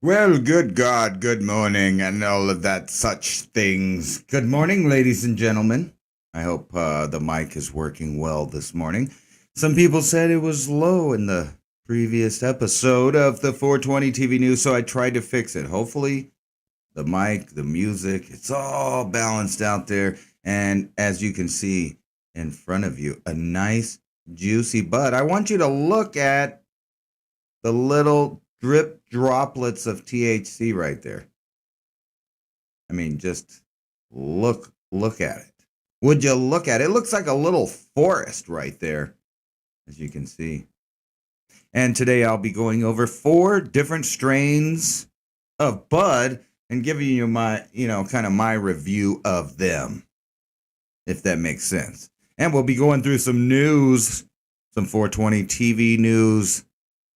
Well, good God, good morning, and all of that such things. Good morning, ladies and gentlemen. I hope the mic is working well this morning. Some people said it was low in the previous episode of the 420 TV News, so I tried to fix it. Hopefully, the mic, the music, it's all balanced out there. And as you can see in front of you, a nice, juicy bud. I want you to look at the little drip droplets of THC right there. I mean, just look at it. Would you look at it? It looks like a little forest right there, as you can see. And today I'll be going over 4 different strains of bud and giving you my, kind of my review of them, if that makes sense. And we'll be going through some news, some 420 TV news,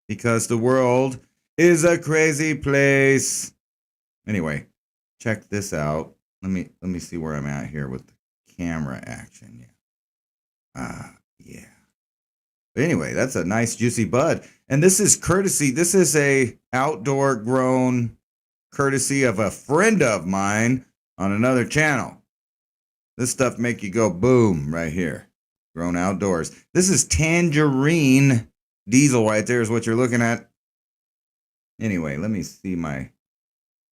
because the world is a crazy place. Anyway, check this out. Let me see where I'm at here with the camera action. Yeah. But anyway, that's a nice juicy bud. And this is courtesy. This is a outdoor grown courtesy of a friend of mine on another channel. This stuff make you go boom right here. Grown outdoors. This is Tangerine Diesel right there is what you're looking at. Anyway, let me see my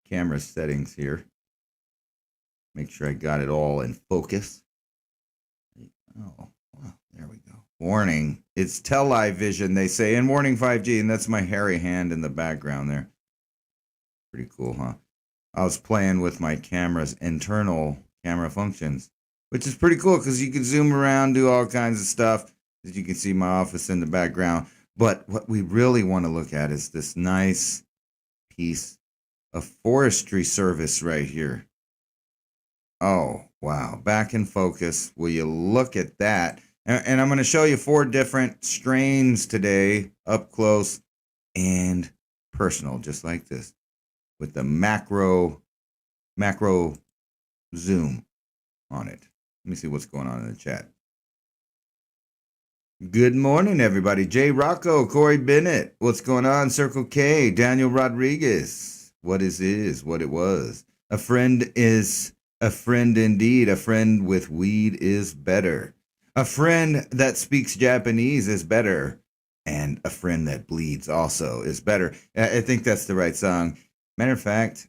camera settings here. Make sure I got it all in focus. Oh, well, there we go. Warning, it's television, they say, and warning 5G, and that's my hairy hand in the background there. Pretty cool, huh? I was playing with my camera's internal camera functions, which is pretty cool because you can zoom around, do all kinds of stuff. As you can see my office in the background. But what we really want to look at is this nice piece of forestry service right here. Oh, wow. Back in focus. Will you look at that? And I'm going to show you 4 different strains today, up close and personal, just like this, with the macro zoom on it. Let me see what's going on in the chat. Good morning, everybody. Jay Rocco, Corey Bennett. What's going on? Circle K, Daniel Rodriguez. What is what it was. A friend is a friend indeed. A friend with weed is better. A friend that speaks Japanese is better. And a friend that bleeds also is better. I think that's the right song. Matter of fact,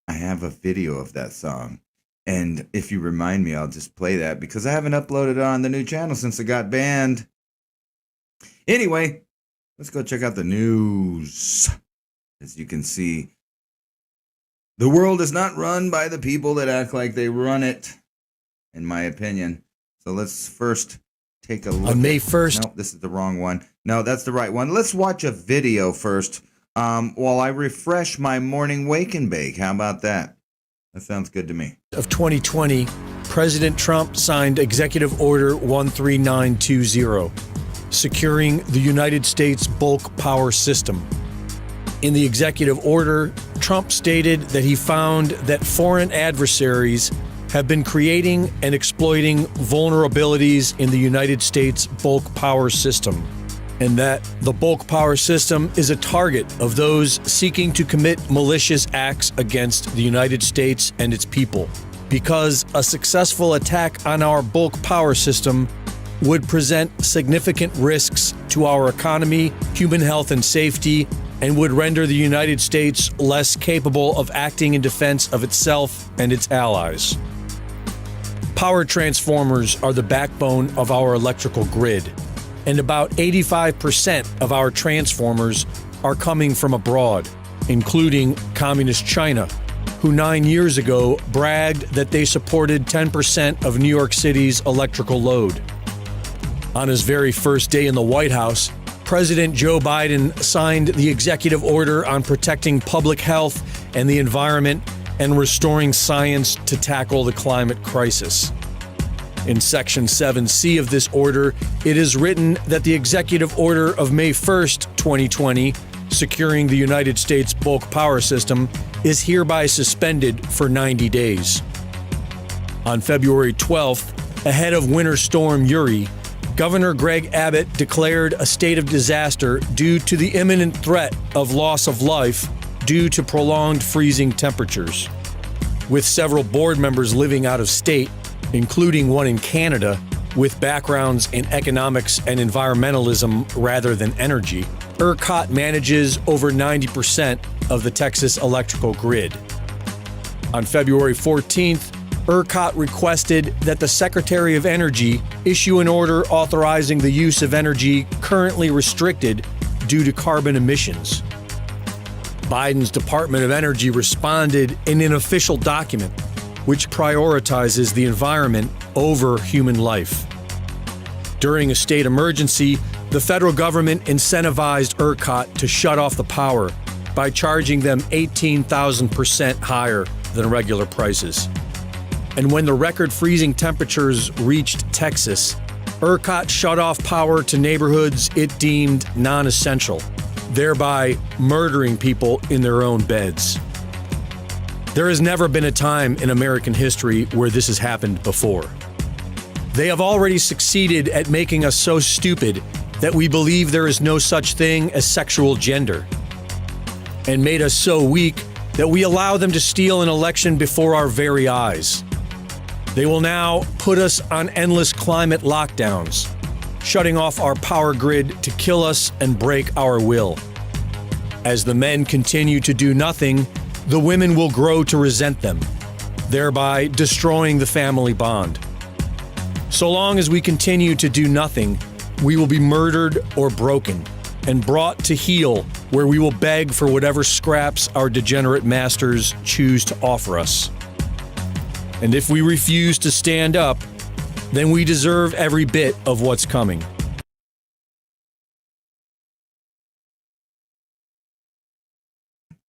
I have a video of that song. And if you remind me, I'll just play that because I haven't uploaded it on the new channel since it got banned. Anyway, let's go check out the news. As you can see, the world is not run by the people that act like they run it, in my opinion. So let's first take a look. On May 1st. No, this is the wrong one. No, that's the right one. Let's watch a video first while I refresh my morning wake and bake. How about that? That sounds good to me. Of 2020, President Trump signed Executive Order 13920, securing the United States bulk power system. In the executive order, Trump stated that he found that foreign adversaries have been creating and exploiting vulnerabilities in the United States bulk power system, and that the bulk power system is a target of those seeking to commit malicious acts against the United States and its people, because a successful attack on our bulk power system would present significant risks to our economy, human health and safety, and would render the United States less capable of acting in defense of itself and its allies. Power transformers are the backbone of our electrical grid, and about 85% of our transformers are coming from abroad, including Communist China, who 9 years ago bragged that they supported 10% of New York City's electrical load. On his very first day in the White House, President Joe Biden signed the executive order on protecting public health and the environment and restoring science to tackle the climate crisis. In Section 7C of this order, it is written that the executive order of May 1st, 2020, securing the United States bulk power system, is hereby suspended for 90 days. On February 12th, ahead of Winter Storm Uri, Governor Greg Abbott declared a state of disaster due to the imminent threat of loss of life due to prolonged freezing temperatures. With several board members living out of state, including one in Canada, with backgrounds in economics and environmentalism rather than energy, ERCOT manages over 90% of the Texas electrical grid. On February 14th, ERCOT requested that the Secretary of Energy issue an order authorizing the use of energy currently restricted due to carbon emissions. Biden's Department of Energy responded in an official document which prioritizes the environment over human life. During a state emergency, the federal government incentivized ERCOT to shut off the power by charging them 18,000% higher than regular prices. And when the record freezing temperatures reached Texas, ERCOT shut off power to neighborhoods it deemed non-essential, thereby murdering people in their own beds. There has never been a time in American history where this has happened before. They have already succeeded at making us so stupid that we believe there is no such thing as sexual gender, and made us so weak that we allow them to steal an election before our very eyes. They will now put us on endless climate lockdowns, shutting off our power grid to kill us and break our will. As the men continue to do nothing, the women will grow to resent them, thereby destroying the family bond. So long as we continue to do nothing, we will be murdered or broken and brought to heel, where we will beg for whatever scraps our degenerate masters choose to offer us. And if we refuse to stand up, then we deserve every bit of what's coming.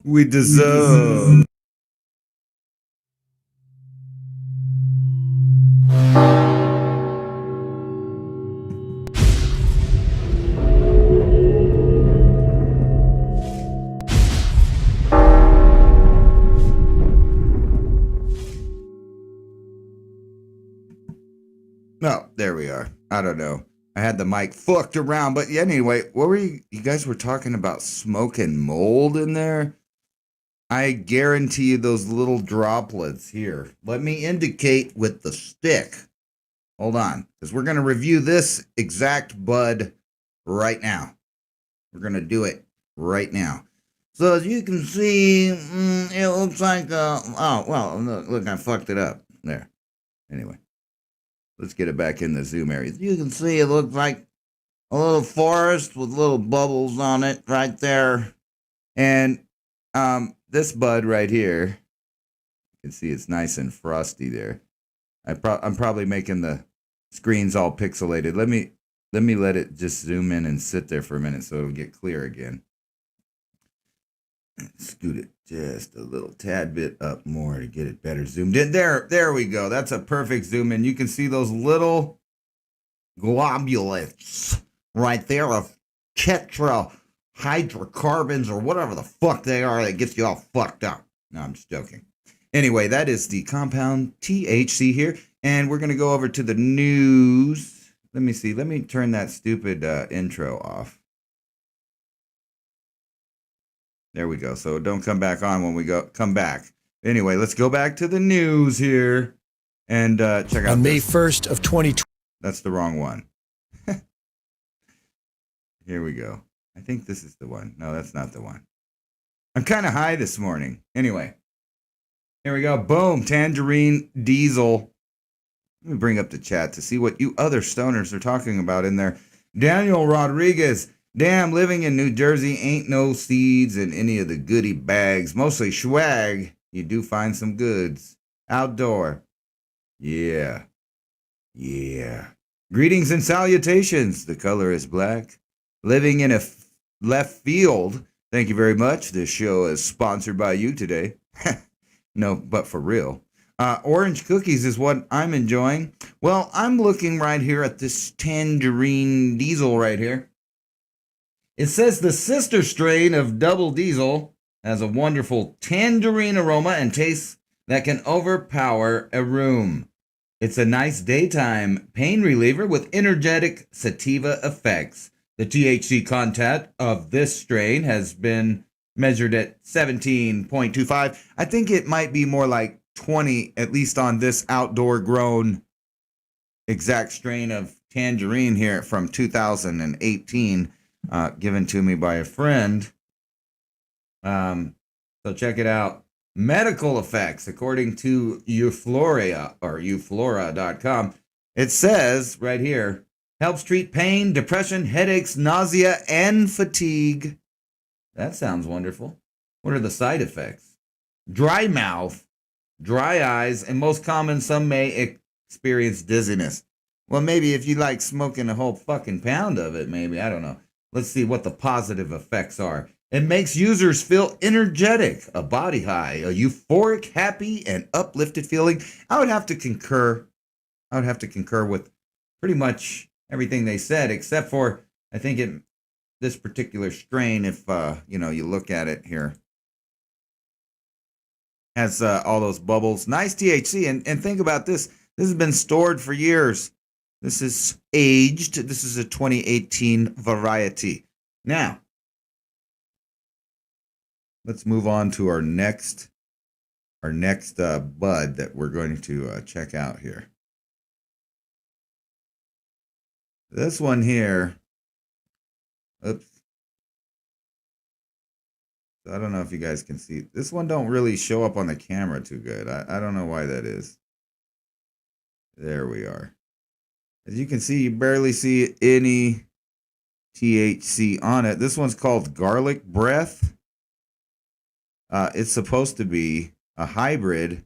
We deserve. No, there we are. I don't know. I had the mic fucked around, but yeah, anyway, what were you guys were talking about smoke and mold in there? I guarantee you those little droplets here. Let me indicate with the stick. Hold on, because we're going to review this exact bud right now. We're going to do it right now. So as you can see, it looks like, oh, well, look, I fucked it up. There. Anyway. Let's get it back in the zoom area. You can see it looks like a little forest with little bubbles on it right there. And this bud right here, you can see it's nice and frosty there. I'm probably making the screens all pixelated. Let me let it just zoom in and sit there for a minute so it'll get clear again. Scoot it just a little tad bit up more to get it better zoomed in. There we go. That's a perfect zoom in. You can see those little globulets right there of tetrahydrocarbons or whatever the fuck they are that gets you all fucked up. No, I'm just joking. Anyway, that is the compound THC here. And we're going to go over to the news. Let me see. Let me turn that stupid intro off. There we go. So don't come back on when we come back. Anyway, let's go back to the news here and check out. On May 1st of 2020. That's the wrong one. Here we go. I think this is the one. No, that's not the one. I'm kind of high this morning. Anyway, here we go. Boom. Tangerine Diesel. Let me bring up the chat to see what you other stoners are talking about in there. Daniel Rodriguez. Damn, living in New Jersey ain't no seeds in any of the goodie bags. Mostly swag. You do find some goods. Outdoor. Yeah. Yeah. Greetings and salutations. The color is black. Living in a left field. Thank you very much. This show is sponsored by you today. No, but for real. Orange cookies is what I'm enjoying. Well, I'm looking right here at this Tangerine Diesel right here. It says the sister strain of Double Diesel has a wonderful tangerine aroma and taste that can overpower a room. It's a nice daytime pain reliever with energetic sativa effects. The THC content of this strain has been measured at 17.25. I think it might be more like 20, at least on this outdoor grown exact strain of tangerine here from 2018, given to me by a friend. So check it out. Medical effects, according to Euphoria or Euphlora.com. It says right here, helps treat pain, depression, headaches, nausea, and fatigue. That sounds wonderful. What are the side effects? Dry mouth, dry eyes, and most common, some may experience dizziness. Well, maybe if you like smoking a whole fucking pound of it, maybe. I don't know. Let's see what the positive effects are. It makes users feel energetic, a body high, a euphoric, happy, and uplifted feeling. I would have to concur with pretty much everything they said, except for, I think this particular strain, if you look at it here, has all those bubbles. Nice THC. And think about this. This has been stored for years. This is aged. This is a 2018 variety. Now, let's move on to our next bud that we're going to check out here. This one here. Oops. I don't know if you guys can see. This one don't really show up on the camera too good. I don't know why that is. There we are. As you can see, you barely see any THC on it. This one's called Garlic Breath. It's supposed to be a hybrid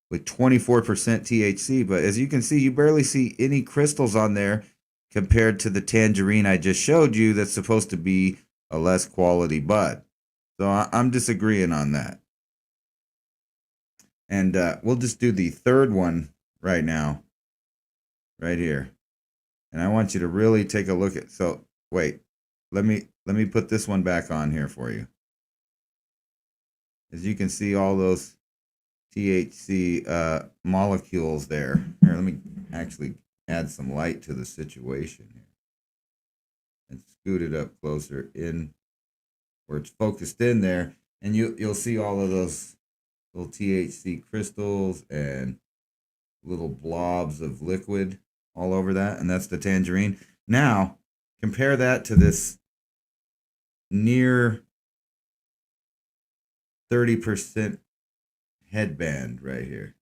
with 24% THC, but as you can see, you barely see any crystals on there compared to the tangerine I just showed you that's supposed to be a less quality bud. So I'm disagreeing on that. And we'll just do the third one right now, right here. And I want you to really take a look at, so wait, let me put this one back on here for you. As you can see all those THC molecules there. Here, let me actually add some light to the situation here. And scoot it up closer in where it's focused in there. And you'll see all of those little THC crystals and little blobs of liquid all over that. And that's the tangerine. Now, compare that to this near 30% headband right here.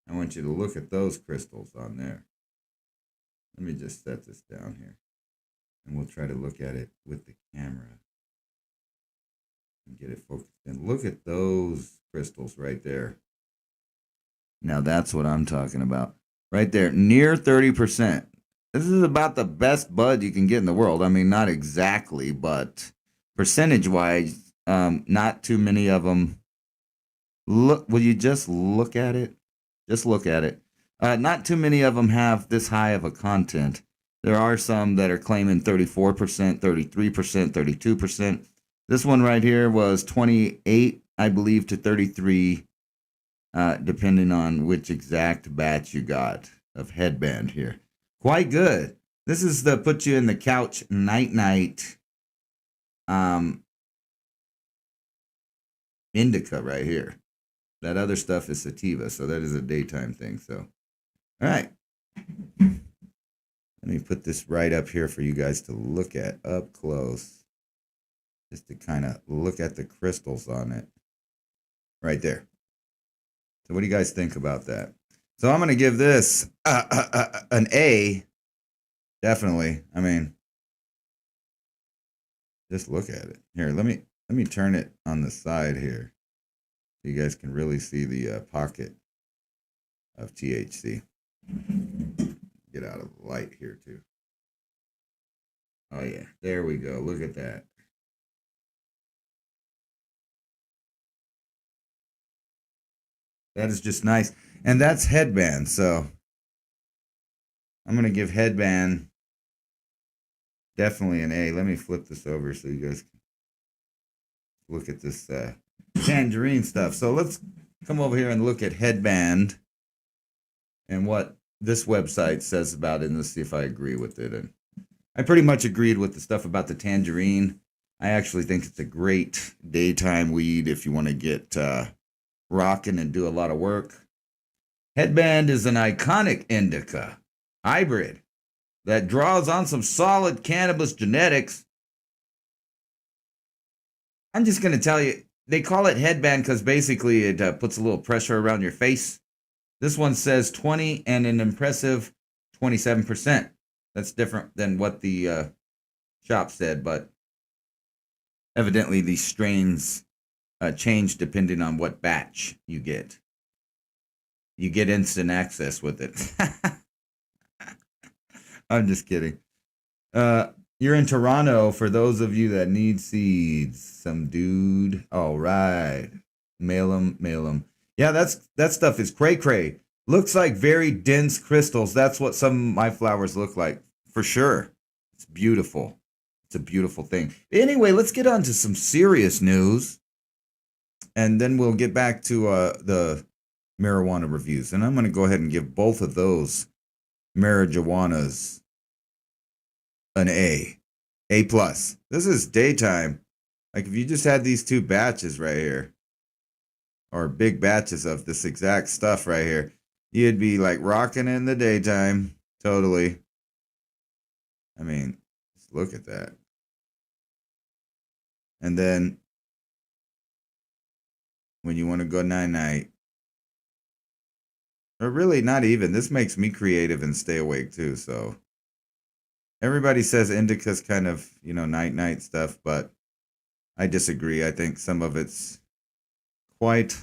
I want you to look at those crystals on there. Let me just set this down here. And we'll try to look at it with the camera. And get it focused in. Look at those crystals right there. Now that's what I'm talking about. Right there, near 30%. This is about the best bud you can get in the world. I mean, not exactly, but percentage-wise, not too many of them. Look, will you just look at it? Just look at it. Not too many of them have this high of a content. There are some that are claiming 34%, 33%, 32%. This one right here was 28, I believe, to 33, depending on which exact batch you got of headband here. Quite good. This is the put you in the couch night indica right here. That other stuff is sativa, so that is a daytime thing. So, all right. Let me put this right up here for you guys to look at up close. Just to kind of look at the crystals on it. Right there. So what do you guys think about that? So I'm going to give this an A. Definitely. I mean, just look at it. Here, let me turn it on the side here so you guys can really see the pocket of THC. Get out of the light here too. Oh yeah, there we go. Look at that. That is just nice. And that's Headband. So I'm going to give Headband definitely an A. Let me flip this over so you guys can look at this tangerine stuff. So let's come over here and look at Headband and what this website says about it, and let's see if I agree with it. And I pretty much agreed with the stuff about the tangerine. I actually think it's a great daytime weed if you want to get rocking and do a lot of work. Headband is an iconic indica hybrid that draws on some solid cannabis genetics. I'm just going to tell you, they call it Headband because basically it puts a little pressure around your face. This one says 20 and an impressive 27%. That's different than what the shop said, but evidently these strains change depending on what batch you get. You get instant access with it. I'm just kidding. You're in Toronto for those of you that need seeds. Some dude. All right. Mail them. Yeah, that stuff is cray-cray. Looks like very dense crystals. That's what some of my flowers look like, for sure. It's beautiful. It's a beautiful thing. Anyway, let's get on to some serious news. And then we'll get back to the marijuana reviews. And I'm going to go ahead and give both of those marijuanas an A. A+. This is daytime. Like if you just had these two batches right here, or big batches of this exact stuff right here, you'd be like rocking in the daytime. Totally. I mean, just look at that. And then when you want to go night-night, or really not even, this makes me creative and stay awake too. So everybody says indica's kind of, night-night stuff, but I disagree. I think some of it's quite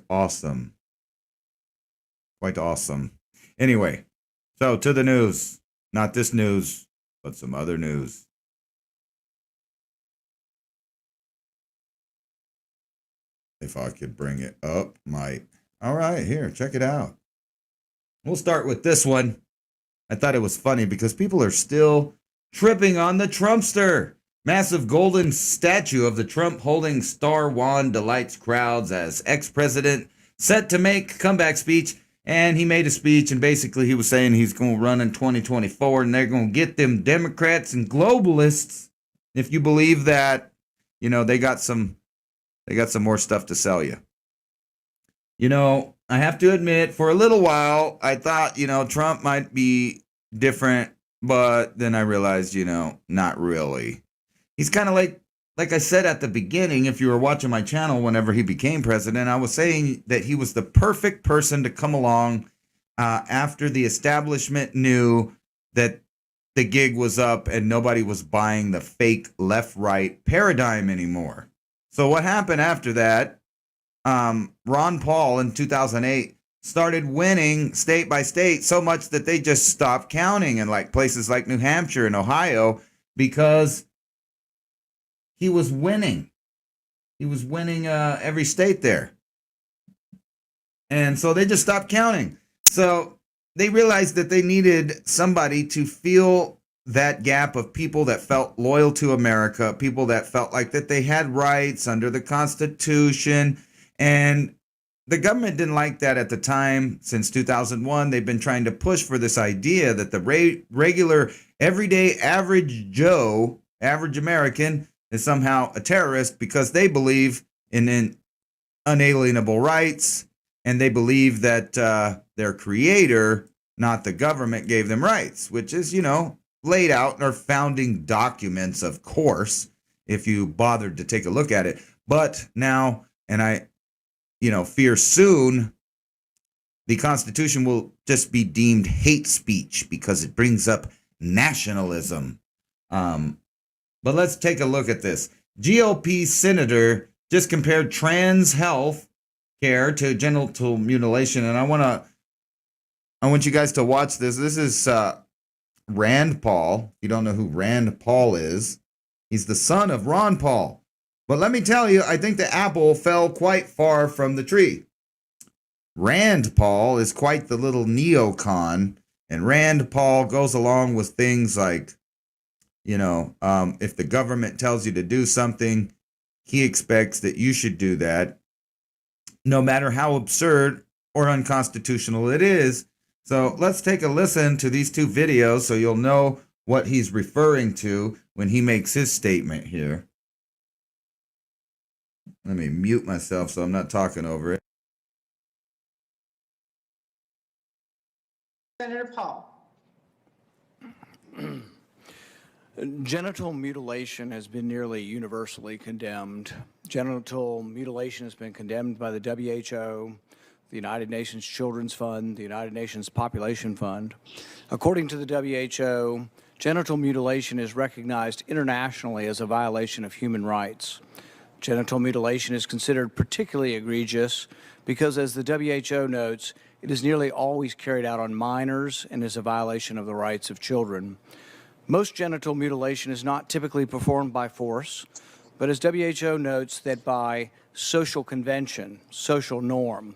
awesome. Quite awesome. Anyway, so to the news. Not this news, but some other news. If I could bring it up, might. All right, here, check it out. We'll start with this one. I thought it was funny because people are still tripping on the Trumpster. Massive golden statue of the Trump holding star wand delights crowds as ex-president set to make comeback speech. And he made a speech, and basically he was saying he's going to run in 2024, and they're going to get them Democrats and globalists. If you believe that, they got some more stuff to sell you. I have to admit, for a little while, I thought, Trump might be different, but then I realized, not really. He's kind of like I said at the beginning, if you were watching my channel whenever he became president, I was saying that he was the perfect person to come along after the establishment knew that the gig was up and nobody was buying the fake left-right paradigm anymore. So what happened after that, Ron Paul in 2008 started winning state by state so much that they just stopped counting in like places like New Hampshire and Ohio because he was winning. He was winning every state there. And so they just stopped counting. So they realized that they needed somebody to fill that gap of people that felt loyal to America, people that felt like that they had rights under the Constitution. And the government didn't like that at the time. Since 2001, they've been trying to push for this idea that the regular, everyday, average Joe, average American, is somehow a terrorist because they believe in unalienable rights, and they believe that their creator, not the government, gave them rights, which is, laid out in our founding documents, of course, if you bothered to take a look at it. But now, and I fear soon, the Constitution will just be deemed hate speech because it brings up nationalism. But let's take a look at this. GOP senator just compared trans health care to genital mutilation, and I want you guys to watch this. This is Rand Paul. If you don't know who Rand Paul is, he's the son of Ron Paul. But let me tell you, I think the apple fell quite far from the tree. Rand Paul is quite the little neocon, and Rand Paul goes along with things like, if the government tells you to do something, he expects that you should do that, no matter how absurd or unconstitutional it is. So let's take a listen to these two videos so you'll know what he's referring to when he makes his statement here. Let me mute myself so I'm not talking over it. Senator Paul. Genital mutilation has been nearly universally condemned. Genital mutilation has been condemned by the WHO, the United Nations Children's Fund, the United Nations Population Fund. According to the WHO, genital mutilation is recognized internationally as a violation of human rights. Genital mutilation is considered particularly egregious because, as the WHO notes, it is nearly always carried out on minors and is a violation of the rights of children. Most genital mutilation is not typically performed by force, but as WHO notes, that by social convention, social norm,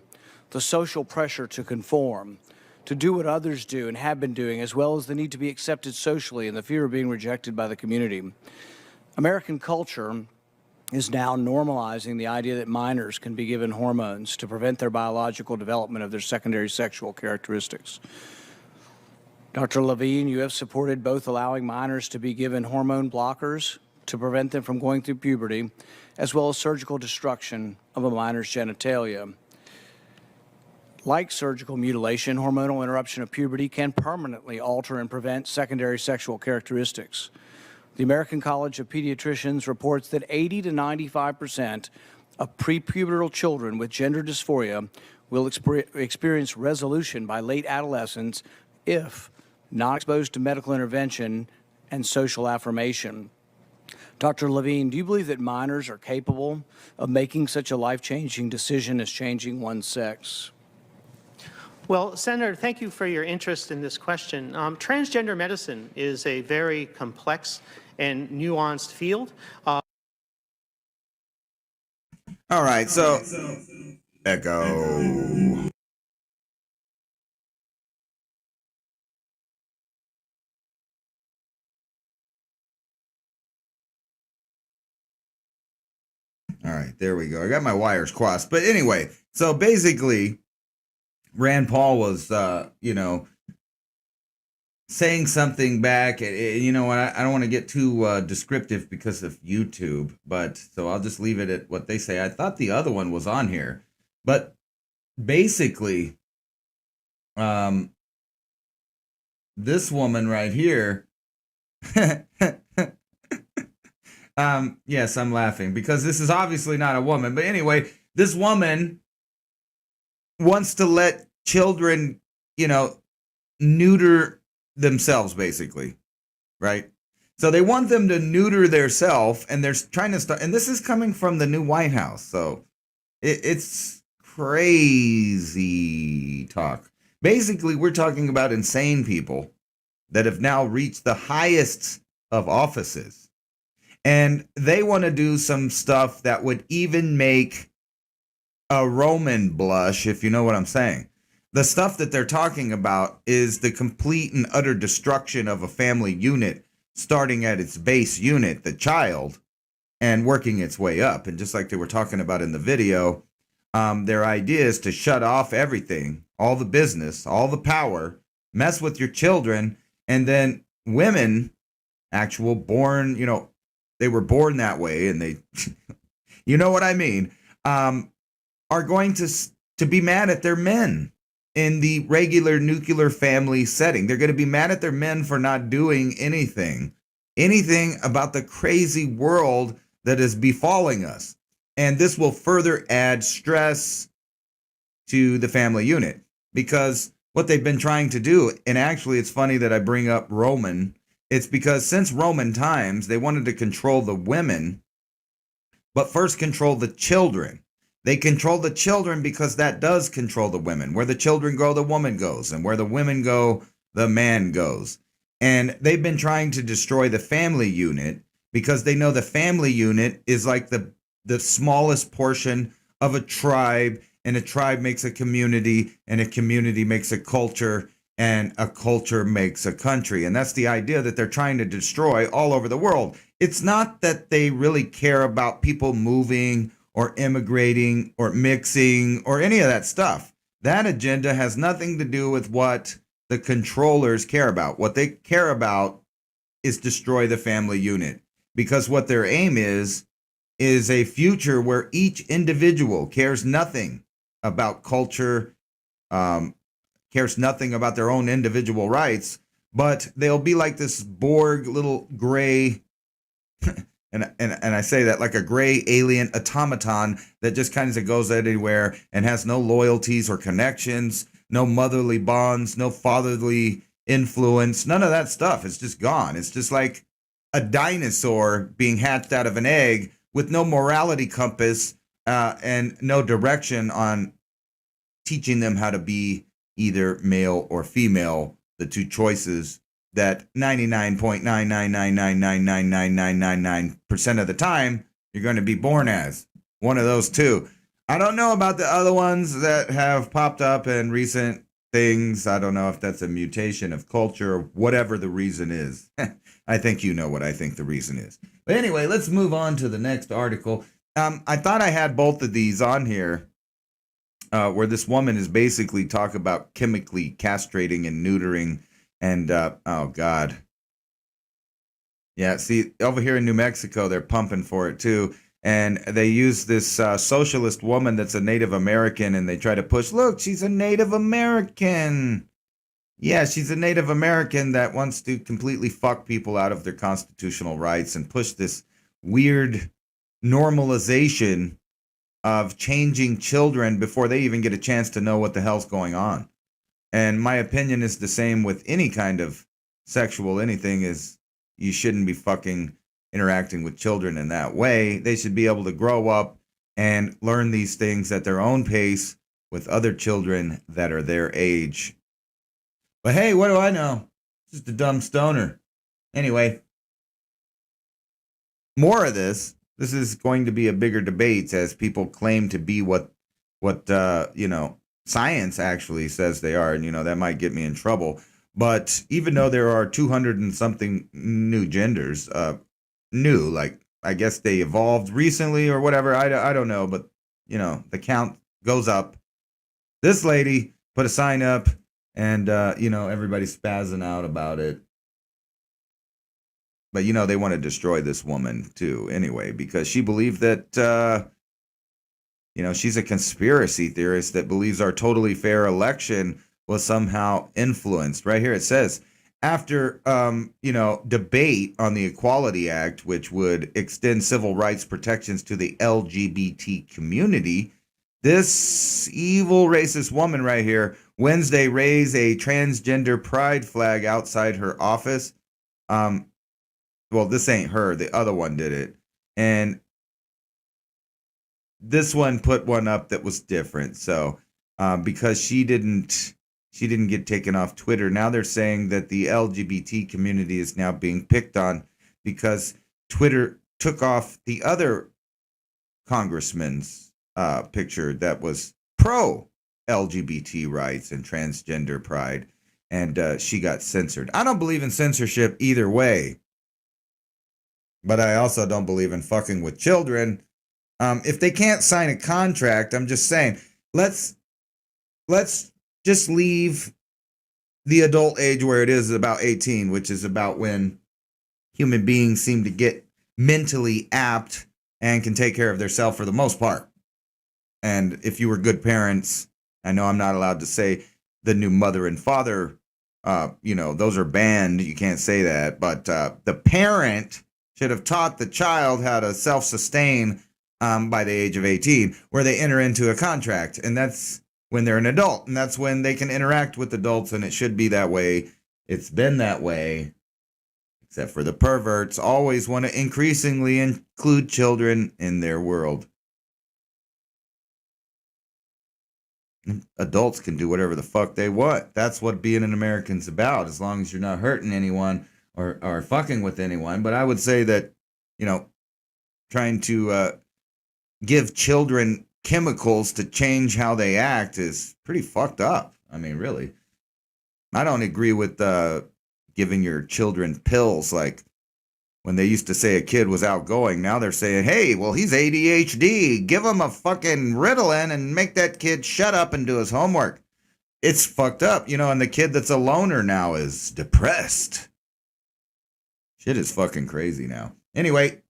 the social pressure to conform, to do what others do and have been doing, as well as the need to be accepted socially and the fear of being rejected by the community. American culture is now normalizing the idea that minors can be given hormones to prevent their biological development of their secondary sexual characteristics. Dr. Levine, you have supported both allowing minors to be given hormone blockers to prevent them from going through puberty, as well as surgical destruction of a minor's genitalia. Like surgical mutilation, hormonal interruption of puberty can permanently alter and prevent secondary sexual characteristics. The American College of Pediatricians reports that 80 to 95% of prepubertal children with gender dysphoria will experience resolution by late adolescence if not exposed to medical intervention and social affirmation. Dr. Levine, do you believe that minors are capable of making such a life-changing decision as changing one's sex? Well, Senator, thank you for your interest in this question. Transgender medicine is a very complex and nuanced field. All right, so echo. All right, there we go. I got my wires crossed. But anyway, so basically, Rand Paul was, saying something back. You know what? I don't want to get too descriptive because of YouTube, but so I'll just leave it at what they say. I thought the other one was on here, but basically, this woman right here. Yes, I'm laughing because this is obviously not a woman. But anyway, this woman wants to let children, neuter themselves, basically, right? So they want them to neuter theirself, and they're trying to start. And this is coming from the new White House, so it's crazy talk. Basically, we're talking about insane people that have now reached the highest of offices. And they want to do some stuff that would even make a Roman blush, if you know what I'm saying. The stuff that they're talking about is the complete and utter destruction of a family unit, starting at its base unit, the child, and working its way up. And just like they were talking about in the video, their idea is to shut off everything, all the business, all the power, mess with your children, and then women, actual born, they were born that way, and they, you know what I mean, are going to be mad at their men in the regular nuclear family setting. They're going to be mad at their men for not doing anything about the crazy world that is befalling us. And this will further add stress to the family unit. because what they've been trying to do, and actually it's funny that I bring up Roman, it's because since Roman times, they wanted to control the women, but first control the children. They control the children because that does control the women. Where the children go, the woman goes, and where the women go, the man goes. And they've been trying to destroy the family unit because they know the family unit is like the smallest portion of a tribe, and a tribe makes a community, and a community makes a culture, and a culture makes a country. And that's the idea that they're trying to destroy all over the world. It's not that they really care about people moving or immigrating or mixing or any of that stuff. That agenda has nothing to do with what the controllers care about. What they care about is destroy the family unit, because what their aim is a future where each individual cares nothing about culture, cares nothing about their own individual rights, but they'll be like this Borg little gray, and I say that like a gray alien automaton that just kind of goes anywhere and has no loyalties or connections, no motherly bonds, no fatherly influence, none of that stuff. It's just gone. It's just like a dinosaur being hatched out of an egg with no morality compass and no direction on teaching them how to be either male or female, the two choices that 99.999999999% of the time you're going to be born as. One of those two. I don't know about the other ones that have popped up in recent things. I don't know if that's a mutation of culture or whatever the reason is. I think you know what I think the reason is. But anyway, let's move on to the next article. I thought I had both of these on here where this woman is basically talking about chemically castrating and neutering and, oh, God. Yeah, see, over here in New Mexico, they're pumping for it, too. And they use this socialist woman that's a Native American, and they try to push, look, she's a Native American. Yeah, she's a Native American that wants to completely fuck people out of their constitutional rights and push this weird normalization of changing children before they even get a chance to know what the hell's going on. And my opinion is the same with any kind of sexual anything, is you shouldn't be fucking interacting with children in that way. They should be able to grow up and learn these things at their own pace with other children that are their age. But hey, what do I know? Just a dumb stoner. Anyway, more of this. This is going to be a bigger debate as people claim to be what science actually says they are. And, that might get me in trouble. But even though there are 200 and something new genders, like I guess they evolved recently or whatever. I don't know. But, the count goes up. This lady put a sign up and, everybody's spazzing out about it. But, they want to destroy this woman, too, anyway, because she believed that, she's a conspiracy theorist that believes our totally fair election was somehow influenced. Right here it says, after, debate on the Equality Act, which would extend civil rights protections to the LGBT community, this evil racist woman right here, Wednesday, raised a transgender pride flag outside her office. Well, this ain't her. The other one did it. And this one put one up that was different. So because she didn't get taken off Twitter, now they're saying that the LGBT community is now being picked on because Twitter took off the other congressman's picture that was pro LGBT rights and transgender pride. And she got censored. I don't believe in censorship either way. But I also don't believe in fucking with children. If they can't sign a contract, I'm just saying, let's just leave the adult age where it is about 18, which is about when human beings seem to get mentally apt and can take care of themselves for the most part. And if you were good parents, I know I'm not allowed to say the new mother and father, those are banned. You can't say that. But the parent should have taught the child how to self-sustain by the age of 18, where they enter into a contract. And that's when they're an adult. And that's when they can interact with adults, and it should be that way. It's been that way, except for the perverts always want to increasingly include children in their world. Adults can do whatever the fuck they want. That's what being an American's about, as long as you're not hurting anyone or fucking with anyone. But I would say that, trying to give children chemicals to change how they act is pretty fucked up. I mean, really. I don't agree with giving your children pills. Like when they used to say a kid was outgoing, now they're saying, hey, well, he's ADHD. Give him a fucking Ritalin and make that kid shut up and do his homework. It's fucked up, and the kid that's a loner now is depressed. Shit is fucking crazy now. Anyway,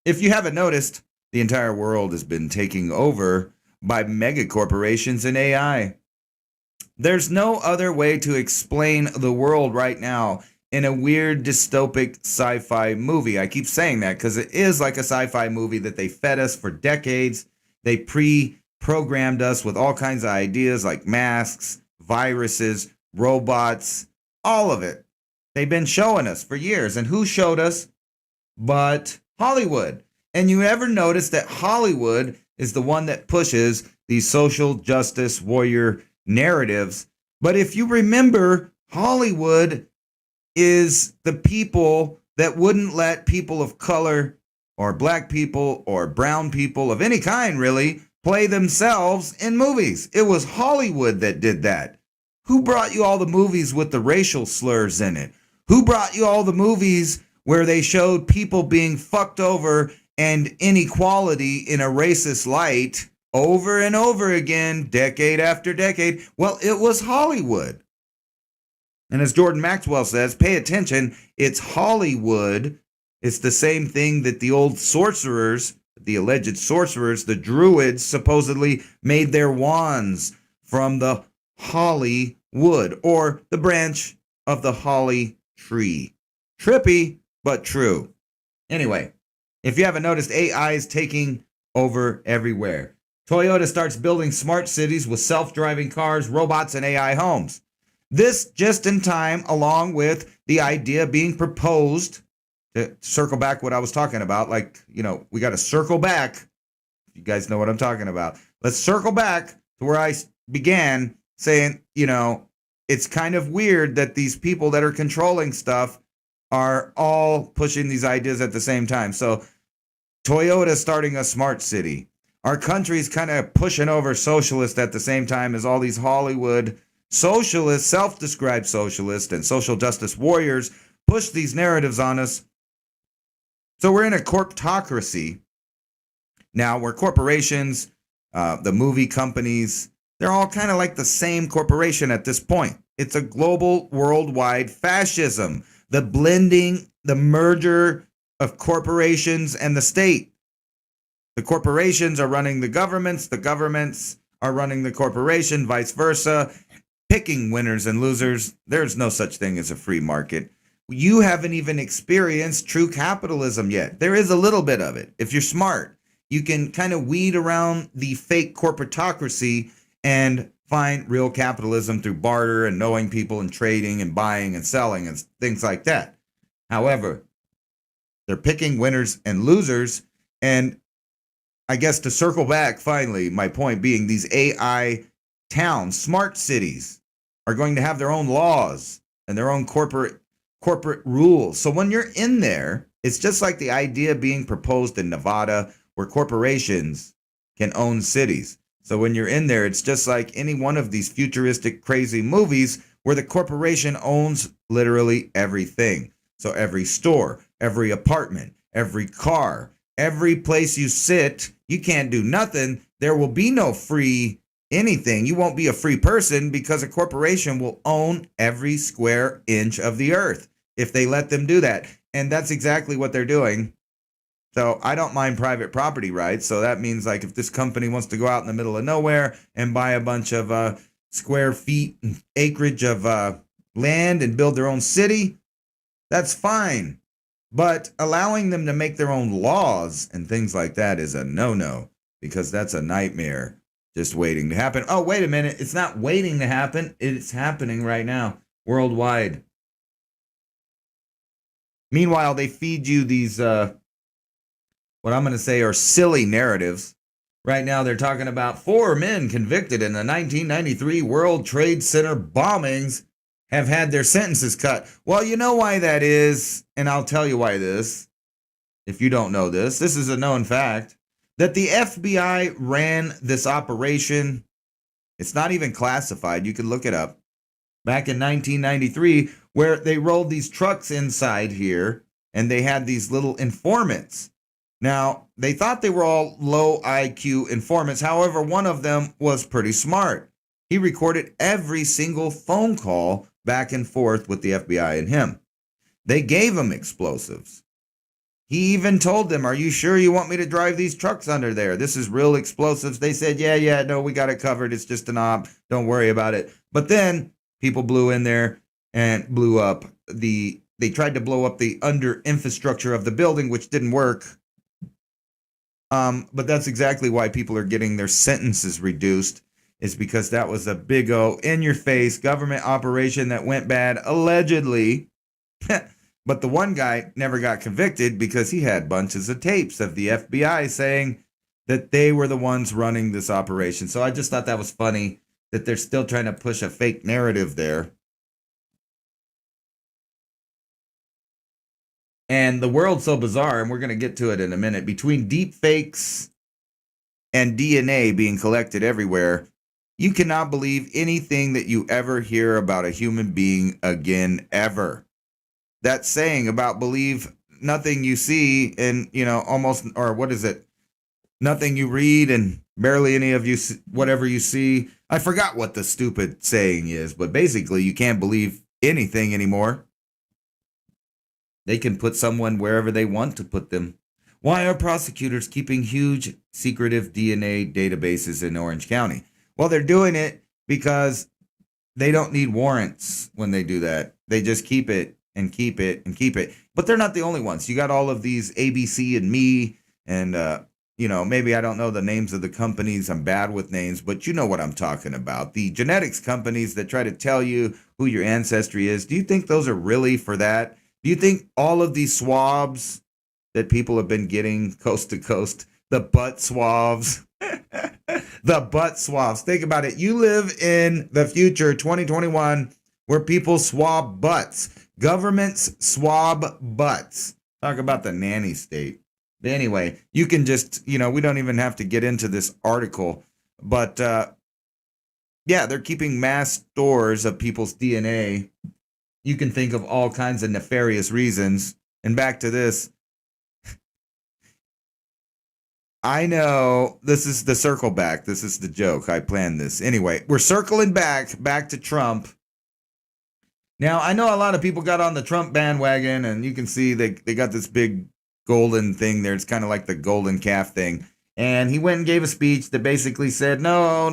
if you haven't noticed, the entire world has been taken over by mega corporations and AI. There's no other way to explain the world right now in a weird dystopic sci-fi movie. I keep saying that because it is like a sci-fi movie that they fed us for decades. They pre-programmed us with all kinds of ideas like masks, viruses, robots, all of it. They've been showing us for years. And who showed us but Hollywood? And you ever notice that Hollywood is the one that pushes these social justice warrior narratives? But if you remember, Hollywood is the people that wouldn't let people of color or black people or brown people of any kind really play themselves in movies. It was Hollywood that did that. Who brought you all the movies with the racial slurs in it? Who brought you all the movies where they showed people being fucked over and inequality in a racist light over and over again, decade after decade? Well, it was Hollywood. And as Jordan Maxwell says, pay attention, it's Hollywood. It's the same thing that the old sorcerers, the alleged sorcerers, the druids supposedly made their wands from the holly wood, or the branch of the holly tree. Trippy, but true. Anyway, if you haven't noticed, AI is taking over everywhere. Toyota starts building smart cities with self-driving cars, robots, and AI homes. This just in time, along with the idea being proposed, to circle back what I was talking about, we got to circle back. You guys know what I'm talking about. Let's circle back to where I began saying, it's kind of weird that these people that are controlling stuff are all pushing these ideas at the same time. So Toyota starting a smart city. Our country's kind of pushing over socialist at the same time as all these Hollywood socialists, self-described socialists, and social justice warriors push these narratives on us. So we're in a corptocracy now where corporations, the movie companies, they're all kind of like the same corporation at this point. It's a global, worldwide fascism. The blending, the merger of corporations and the state. The corporations are running the governments are running the corporation, vice versa, picking winners and losers. There's no such thing as a free market. You haven't even experienced true capitalism yet. There is a little bit of it. If you're smart, you can kind of weed around the fake corporatocracy and find real capitalism through barter and knowing people and trading and buying and selling and things like that. However, they're picking winners and losers. And I guess to circle back, finally, my point being these AI towns, smart cities, are going to have their own laws and their own corporate rules. So when you're in there, it's just like the idea being proposed in Nevada where corporations can own cities. So when you're in there, it's just like any one of these futuristic crazy movies where the corporation owns literally everything. So every store, every apartment, every car, every place you sit, you can't do nothing. There will be no free anything. You won't be a free person because a corporation will own every square inch of the earth if they let them do that. And that's exactly what they're doing. So I don't mind private property rights. So that means like if this company wants to go out in the middle of nowhere and buy a bunch of square feet and acreage of land and build their own city, that's fine. But allowing them to make their own laws and things like that is a no-no because that's a nightmare. just waiting to happen. Oh, wait a minute. It's not waiting to happen. It's happening right now, worldwide. Meanwhile, they feed you these, what I'm going to say are silly narratives. Right now, they're talking about 4 men convicted in the 1993 World Trade Center bombings have had their sentences cut. Well, you know why that is, and I'll tell you why this. If you don't know this, this is a known fact, that the FBI ran this operation. It's not even classified. You can look it up. Back in 1993, where they rolled these trucks inside here, and they had these little informants. Now, they thought they were all low IQ informants. However, one of them was pretty smart. He recorded every single phone call back and forth with the FBI and him. They gave him explosives. He even told them, "Are you sure you want me to drive these trucks under there? This is real explosives." They said, yeah, no, we got it covered. It's just an op. Don't worry about it. But then people blew in there and blew up they tried to blow up the under infrastructure of the building, which didn't work. But that's exactly why people are getting their sentences reduced, is because that was a big O in your face government operation that went bad, allegedly. But the one guy never got convicted because he had bunches of tapes of the FBI saying that they were the ones running this operation. So I just thought that was funny that they're still trying to push a fake narrative there. And the world's so bizarre, and we're going to get to it in a minute, between deep fakes and DNA being collected everywhere, you cannot believe anything that you ever hear about a human being again, ever. That saying about believe nothing you see and, almost, or what is it? Nothing you read and barely any of you, whatever you see. I forgot what the stupid saying is, but basically you can't believe anything anymore. They can put someone wherever they want to put them. Why are prosecutors keeping huge secretive DNA databases in Orange County? Well, they're doing it because they don't need warrants when they do that. They just keep it and keep it and keep it. But they're not the only ones. You got all of these ABC and Me and, maybe I don't know the names of the companies. I'm bad with names, but you know what I'm talking about. The genetics companies that try to tell you who your ancestry is. Do you think those are really for that? Do you think all of these swabs that people have been getting coast to coast, the butt swabs, the butt swabs, think about it. You live in the future, 2021, where people swab butts. Governments swab butts. Talk about the nanny state. But anyway, you can just, we don't even have to get into this article. But, they're keeping mass stores of people's DNA. You can think of all kinds of nefarious reasons. And back to this. I know this is the circle back. This is the joke. I planned this. Anyway, we're circling back to Trump. Now, I know a lot of people got on the Trump bandwagon, and you can see they got this big golden thing there. It's kind of like the golden calf thing. And he went and gave a speech that basically said, no,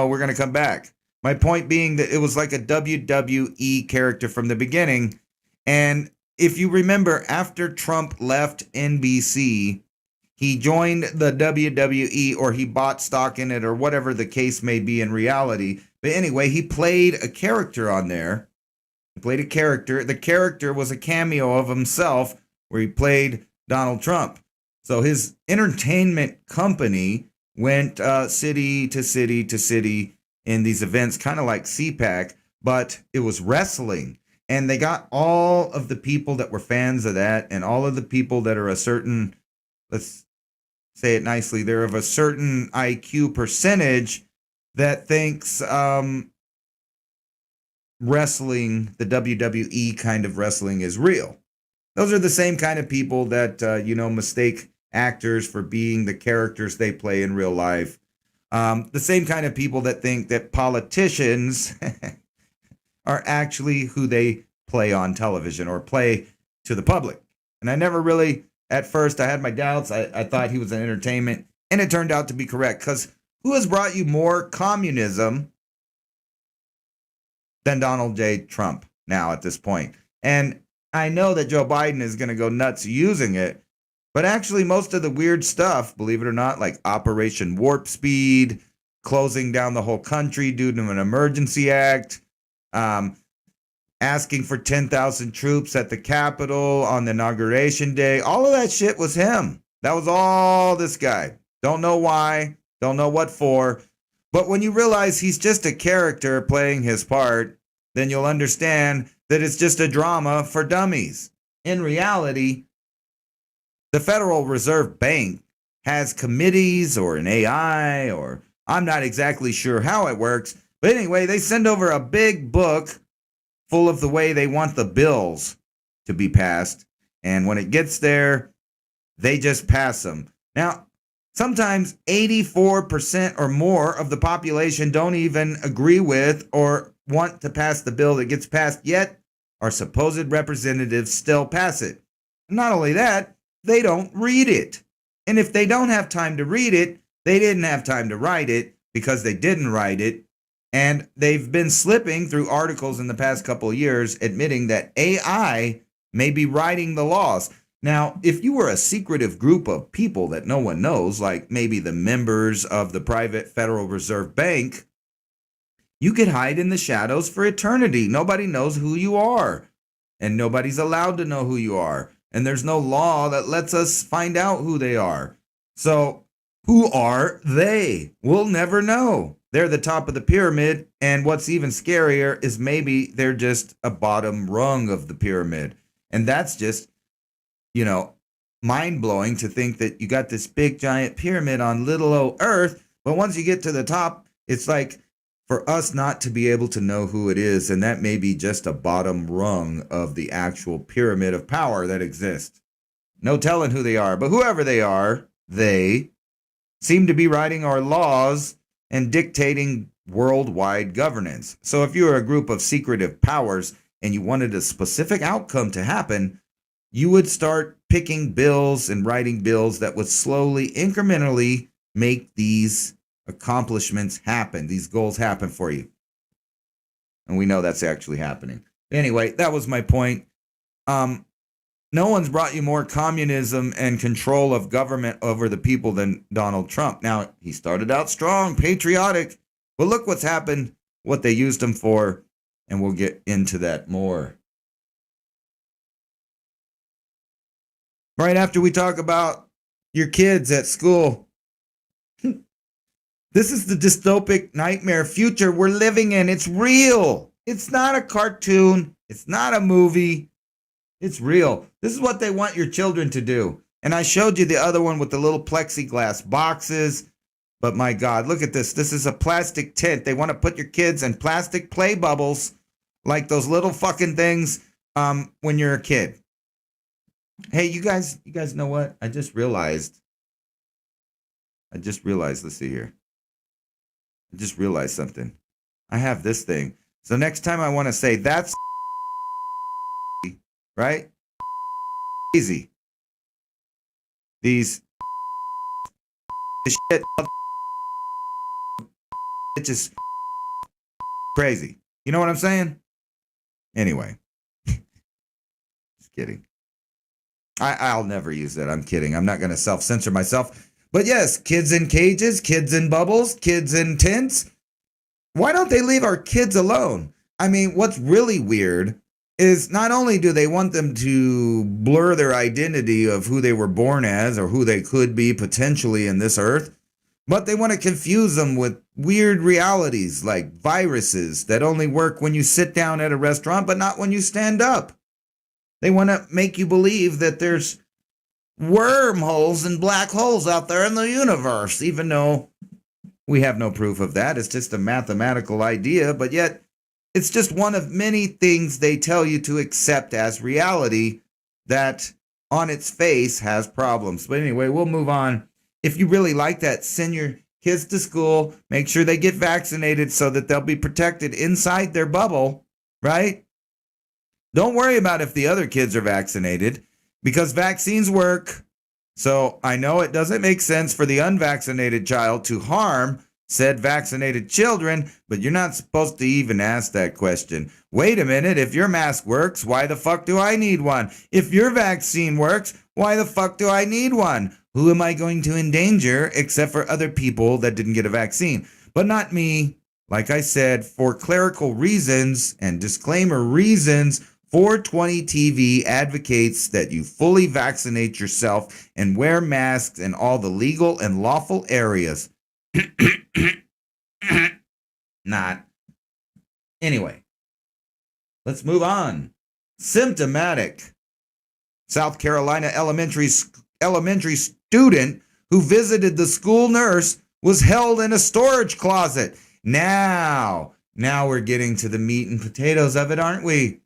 we're going to come back. My point being that it was like a WWE character from the beginning. And if you remember, after Trump left NBC, he joined the WWE, or he bought stock in it, or whatever the case may be in reality. But anyway, he played a character on there. He played a character. The character was a cameo of himself where he played Donald Trump. So his entertainment company went city to city to city in these events, kind of like CPAC, but it was wrestling. And they got all of the people that were fans of that, and all of the people that are a certain, let's say it nicely, they're of a certain IQ percentage that thinks wrestling, the WWE kind of wrestling, is real. Those are the same kind of people that, mistake actors for being the characters they play in real life. The same kind of people that think that politicians are actually who they play on television or play to the public. And I never really, at first, I had my doubts. I thought he was an entertainment, and it turned out to be correct. Because who has brought you more communism than Donald J. Trump now at this point? And I know that Joe Biden is going to go nuts using it, but actually most of the weird stuff, believe it or not, like Operation Warp Speed, closing down the whole country due to an emergency act, asking for 10,000 troops at the Capitol on the inauguration day. All of that shit was him. That was all this guy. Don't know why, don't know what for. But when you realize he's just a character playing his part, then you'll understand that it's just a drama for dummies. In reality, the Federal Reserve Bank has committees or an AI, or I'm not exactly sure how it works. But anyway, they send over a big book full of the way they want the bills to be passed. And when it gets there, they just pass them. Now, sometimes 84% or more of the population don't even agree with or want to pass the bill that gets passed, yet our supposed representatives still pass it. Not only that, they don't read it. And if they don't have time to read it, they didn't have time to write it because they didn't write it. And they've been slipping through articles in the past couple of years admitting that AI may be writing the laws. Now, if you were a secretive group of people that no one knows, like maybe the members of the private Federal Reserve Bank, you could hide in the shadows for eternity. Nobody knows who you are, and nobody's allowed to know who you are. And there's no law that lets us find out who they are. So who are they? We'll never know. They're the top of the pyramid, and what's even scarier is maybe they're just a bottom rung of the pyramid. And that's just, mind-blowing to think that you got this big giant pyramid on little old Earth, but once you get to the top, it's like for us not to be able to know who it is, and that may be just a bottom rung of the actual pyramid of power that exists. No telling who they are, but whoever they are, they seem to be writing our laws and dictating worldwide governance. So if you were a group of secretive powers and you wanted a specific outcome to happen, you would start picking bills and writing bills that would slowly, incrementally make these accomplishments happen, these goals happen for you. And we know that's actually happening. Anyway, that was my point. No one's brought you more communism and control of government over the people than Donald Trump. Now, he started out strong, patriotic, but look what's happened, what they used him for, and we'll get into that more. Right after we talk about your kids at school. This is the dystopic nightmare future we're living in. It's real. It's not a cartoon. It's not a movie. It's real. This is what they want your children to do. And I showed you the other one with the little plexiglass boxes. But my God, look at this. This is a plastic tent. They want to put your kids in plastic play bubbles like those little fucking things when you're a kid. Hey, you guys know what? I just realized, let's see here. I just realized something. I have this thing. So next time I want to say that's right? Easy. These shit it's just crazy. You know what I'm saying? Anyway. Just kidding. I'll never use that. I'm kidding. I'm not going to self-censor myself. But yes, kids in cages, kids in bubbles, kids in tents. Why don't they leave our kids alone? I mean, what's really weird is not only do they want them to blur their identity of who they were born as or who they could be potentially in this earth, but they want to confuse them with weird realities like viruses that only work when you sit down at a restaurant, but not when you stand up. They want to make you believe that there's wormholes and black holes out there in the universe, even though we have no proof of that. It's just a mathematical idea, but yet it's just one of many things they tell you to accept as reality that on its face has problems. But anyway, we'll move on. If you really like that, send your kids to school. Make sure they get vaccinated so that they'll be protected inside their bubble, right? Don't worry about if the other kids are vaccinated because vaccines work. So I know it doesn't make sense for the unvaccinated child to harm said vaccinated children, but you're not supposed to even ask that question. Wait a minute, if your mask works, why the fuck do I need one? If your vaccine works, why the fuck do I need one? Who am I going to endanger except for other people that didn't get a vaccine? but not me. Like I said, for clerical reasons and disclaimer reasons, 420 TV advocates that you fully vaccinate yourself and wear masks in all the legal and lawful areas. Not. Anyway, let's move on. Symptomatic. South Carolina elementary student who visited the school nurse was held in a storage closet. Now we're getting to the meat and potatoes of it, aren't we?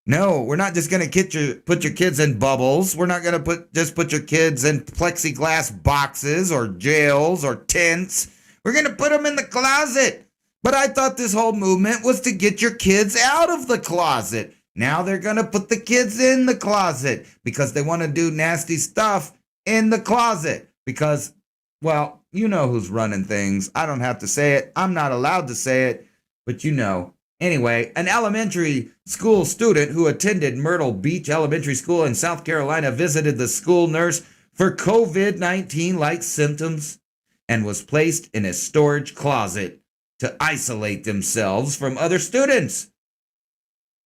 No, we're not just going to put your kids in bubbles. We're not going to just put your kids in plexiglass boxes or jails or tents. We're going to put them in the closet. But I thought this whole movement was to get your kids out of the closet. Now they're going to put the kids in the closet because they want to do nasty stuff in the closet. Because, well, you know who's running things. I don't have to say it. I'm not allowed to say it, but you know. Anyway, an elementary school student who attended Myrtle Beach Elementary School in South Carolina visited the school nurse for COVID-19-like symptoms and was placed in a storage closet to isolate themselves from other students.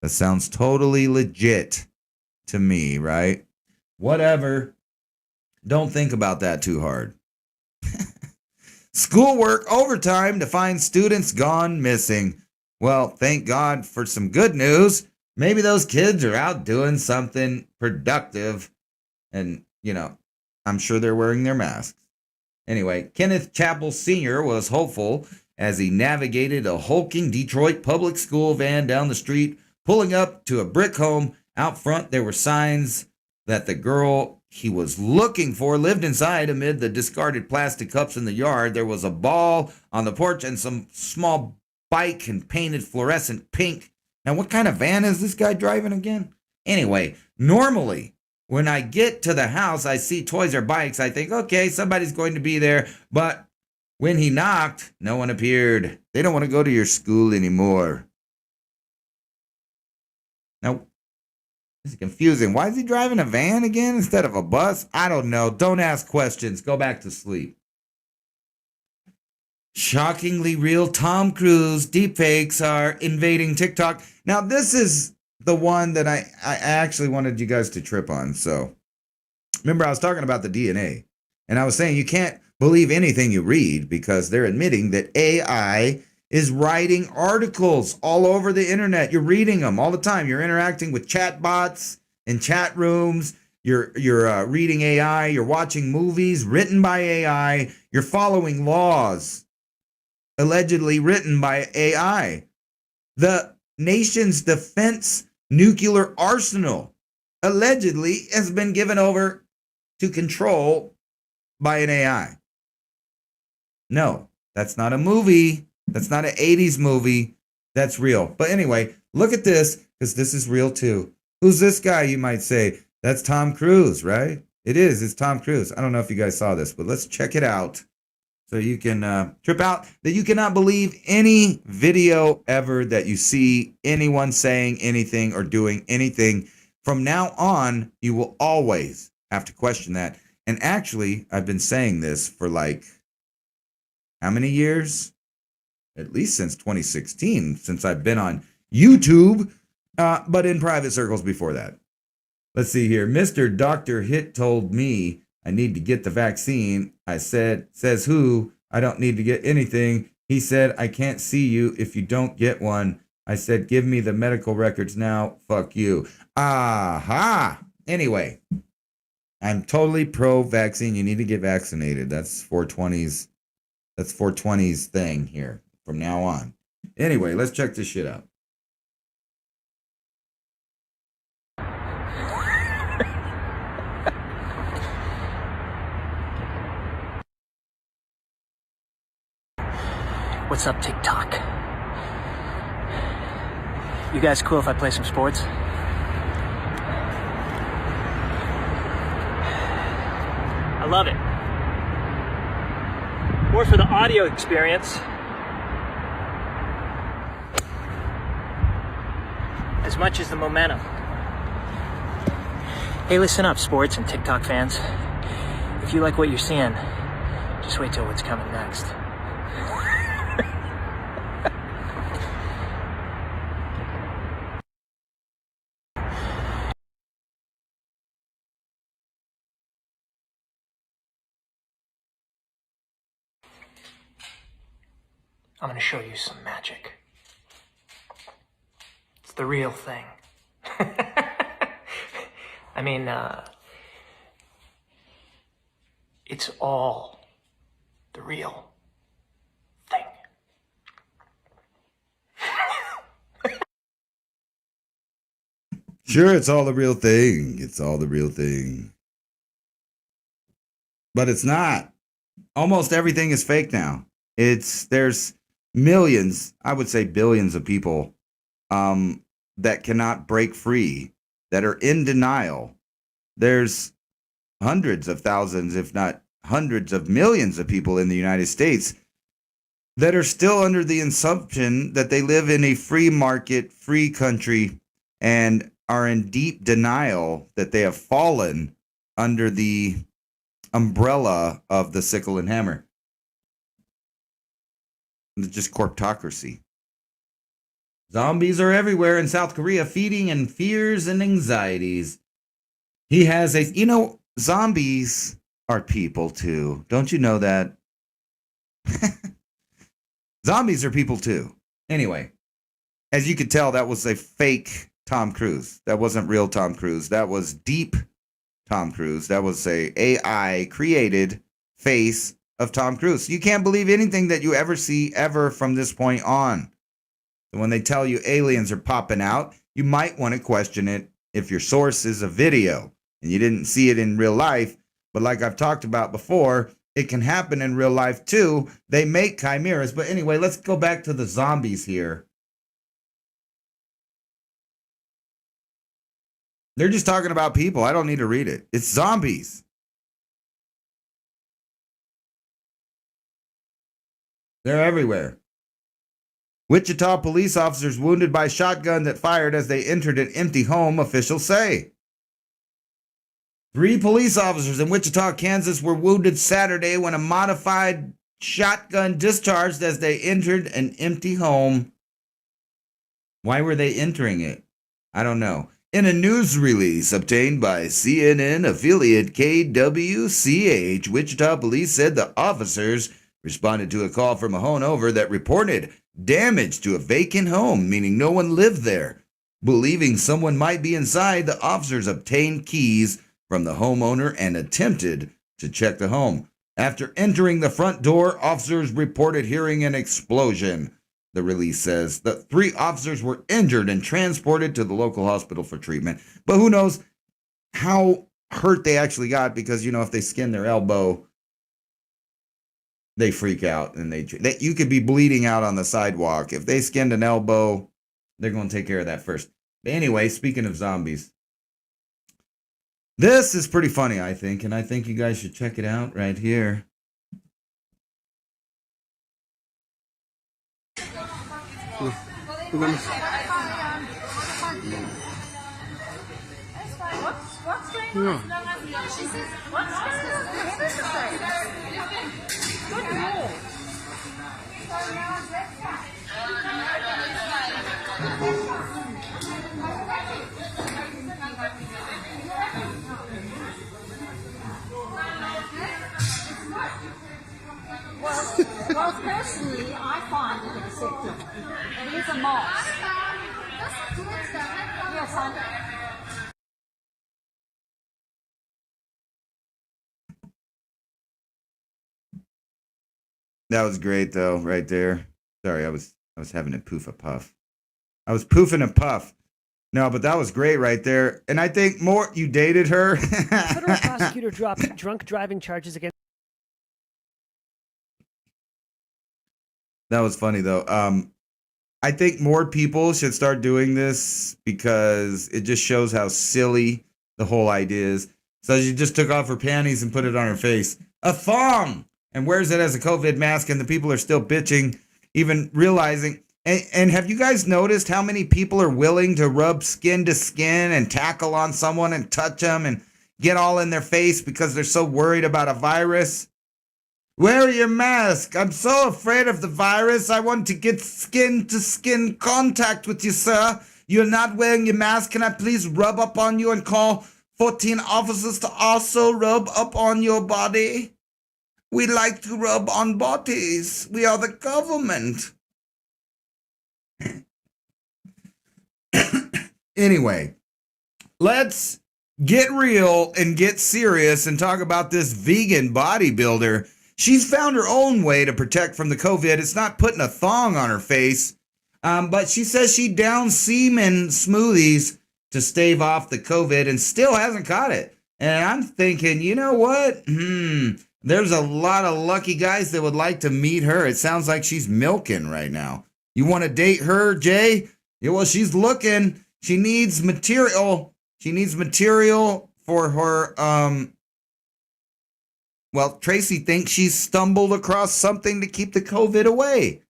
That sounds totally legit to me, right? Whatever. Don't think about that too hard. Schoolwork overtime to find students gone missing. Well, thank God for some good news. Maybe those kids are out doing something productive. And, you know, I'm sure they're wearing their masks. Anyway, Kenneth Chappell Sr. was hopeful as he navigated a hulking Detroit public school van down the street, pulling up to a brick home. Out front, there were signs that the girl he was looking for lived inside. Amid the discarded plastic cups in the yard, there was a ball on the porch and some small bike and painted fluorescent pink. Now, what kind of van is this guy driving again? Anyway, normally, when I get to the house, I see toys or bikes. I think, okay, somebody's going to be there. But when he knocked, no one appeared. They don't want to go to your school anymore. Now, this is confusing. Why is he driving a van again instead of a bus? I don't know. Don't ask questions. Go back to sleep. Shockingly real Tom Cruise deepfakes are invading TikTok. Now, this is the one that I actually wanted you guys to trip on. So, remember I was talking about the DNA. And I was saying you can't believe anything you read because they're admitting that AI is writing articles all over the internet. You're reading them all the time. You're interacting with chatbots in chat rooms. You're reading AI. You're watching movies written by AI. You're following laws allegedly written by AI. The nation's defense nuclear arsenal allegedly has been given over to control by an AI. No, that's not a movie. That's not an 80s movie. That's real. But anyway, look at this, because this is real too. Who's this guy, you might say? That's Tom Cruise, right? It is. It's Tom Cruise. I don't know if you guys saw this, but let's check it out. So you can trip out that you cannot believe any video ever that you see anyone saying anything or doing anything. From now on, you will always have to question that. And actually, I've been saying this for like, how many years? At least since 2016, since I've been on YouTube, but in private circles before that. Let's see here. Mr. Dr. Hit told me I need to get the vaccine. I said, says who? I don't need to get anything. He said, I can't see you if you don't get one. I said, give me the medical records now. Fuck you. Aha. Anyway, I'm totally pro-vaccine. You need to get vaccinated. That's 420's. That's 420's thing here from now on. Anyway, let's check this shit out. What's up, TikTok? You guys cool if I play some sports? I love it. More for the audio experience. As much as the momentum. Hey, listen up, sports and TikTok fans. If you like what you're seeing, just wait till what's coming next. I'm gonna show you some magic. It's the real thing. I mean, it's all the real thing. Sure, it's all the real thing. It's all the real thing. But it's not. Almost everything is fake now. There's millions, I would say billions of people that cannot break free, that are in denial. There's hundreds of thousands, if not hundreds of millions of people in the United States that are still under the assumption that they live in a free market, free country, and are in deep denial that they have fallen under the umbrella of the sickle and hammer. It's just corptocracy. Zombies are everywhere in South Korea, feeding in fears and anxieties. He has zombies are people too. Don't you know that? Zombies are people too. Anyway, as you could tell, that was a fake Tom Cruise. That wasn't real Tom Cruise. That was deep Tom Cruise. That was a AI created face of Tom Cruise. You can't believe anything that you ever see ever from this point on. So when they tell you aliens are popping out, you might want to question it if your source is a video and you didn't see it in real life. But like I've talked about before, it can happen in real life too. They make chimeras. But anyway, let's go back to the zombies here. They're just talking about people. I don't need to read it. It's zombies. They're everywhere. Wichita police officers wounded by shotgun that fired as they entered an empty home, officials say. 3 police officers in Wichita, Kansas were wounded Saturday when a modified shotgun discharged as they entered an empty home. Why were they entering it? I don't know. In a news release obtained by CNN affiliate KWCH, Wichita Police said the officers responded to a call from a homeowner that reported damage to a vacant home, meaning no one lived there. Believing someone might be inside, the officers obtained keys from the homeowner and attempted to check the home. After entering the front door, officers reported hearing an explosion. The release says the 3 officers were injured and transported to the local hospital for treatment. But who knows how hurt they actually got, because, if they skin their elbow, they freak out and you could be bleeding out on the sidewalk. If they skinned an elbow, they're going to take care of that first. But anyway, speaking of zombies, this is pretty funny, I think, and I think you guys should check it out right here. Well, personally, I find it acceptable. It is a mask. Yes, I That was great, though, right there. Sorry, I was having a poof a puff. I was poofing a puff. No, but that was great right there. And I think more, you dated her. Federal prosecutor dropped drunk driving charges against. That was funny, though. I think more people should start doing this because it just shows how silly the whole idea is. So she just took off her panties and put it on her face. A thong! And wears it as a COVID mask, and the people are still bitching, even realizing. And have you guys noticed how many people are willing to rub skin to skin and tackle on someone and touch them and get all in their face because they're so worried about a virus? Wear your mask. I'm so afraid of the virus. I want to get skin to skin contact with you, sir. You're not wearing your mask. Can I please rub up on you and call 14 officers to also rub up on your body? We like to rub on bodies. We are the government. Anyway, let's get real and get serious and talk about this vegan bodybuilder. She's found her own way to protect from the COVID. It's not putting a thong on her face, but she says she downs semen smoothies to stave off the COVID and still hasn't caught it. And I'm thinking, you know what? There's a lot of lucky guys that would like to meet her. It sounds like she's milking right now. You want to date her, Jay? Yeah, well, she's looking. She needs material. She needs material for her, well, Tracy thinks she's stumbled across something to keep the COVID away.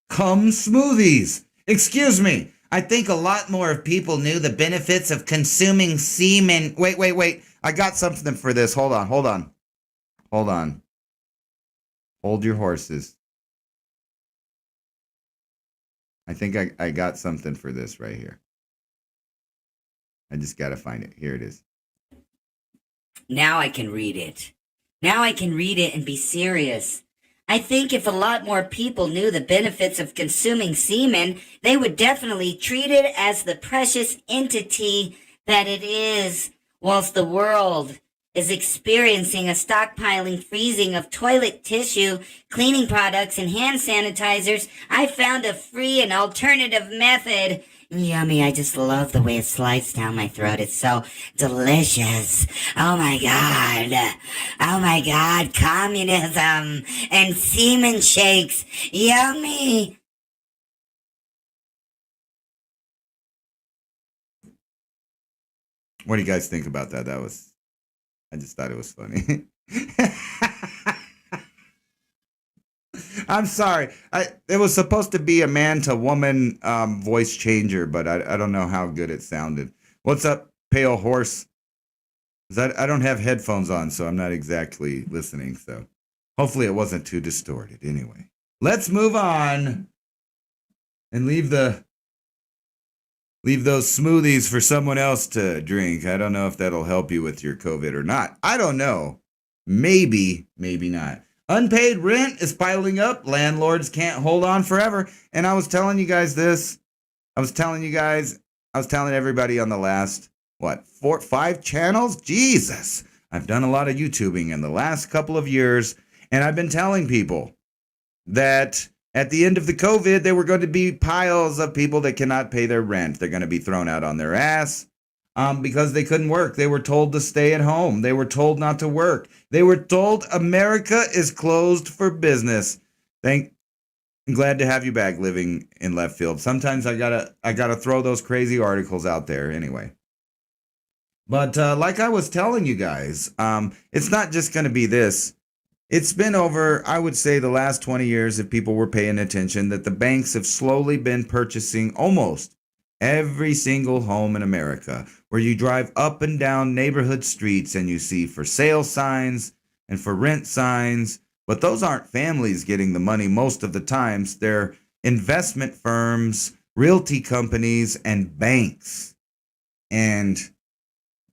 Cum smoothies. Excuse me. I think a lot more of people knew the benefits of consuming semen. Wait. I got something for this. Hold on. Hold your horses. I think I got something for this right here. I just got to find it. Here it is. Now I can read it. Now I can read it and be serious. I think if a lot more people knew the benefits of consuming semen, they would definitely treat it as the precious entity that it is, whilst the world is experiencing a stockpiling freezing of toilet tissue, cleaning products, and hand sanitizers. I found a free and alternative method. Yummy, I just love the way it slides down my throat. It's so delicious. Oh my God, communism and semen shakes. Yummy. What do you guys think about that? I just thought it was funny. I'm sorry. It was supposed to be a man to woman voice changer, but I don't know how good it sounded. What's up, Pale Horse? I don't have headphones on, so I'm not exactly listening. So hopefully it wasn't too distorted. Anyway, let's move on and leave those smoothies for someone else to drink. I don't know if that'll help you with your COVID or not. I don't know. Maybe not. Unpaid rent is piling up. Landlords can't hold on forever. And I was telling you guys this. I was telling everybody on the last, 5 channels? Jesus. I've done a lot of YouTubing in the last couple of years. And I've been telling people that at the end of the COVID, there were going to be piles of people that cannot pay their rent. They're going to be thrown out on their ass. Because they couldn't work. They were told to stay at home. They were told not to work. They were told America is closed for business. I'm glad to have you back living in left field. Sometimes I gotta throw those crazy articles out there anyway. But like I was telling you guys, it's not just gonna be this. It's been over, I would say, the last 20 years, if people were paying attention, that the banks have slowly been purchasing almost every single home in America, where you drive up and down neighborhood streets and you see for sale signs and for rent signs. But those aren't families getting the money most of the times. They're investment firms, realty companies, and banks. And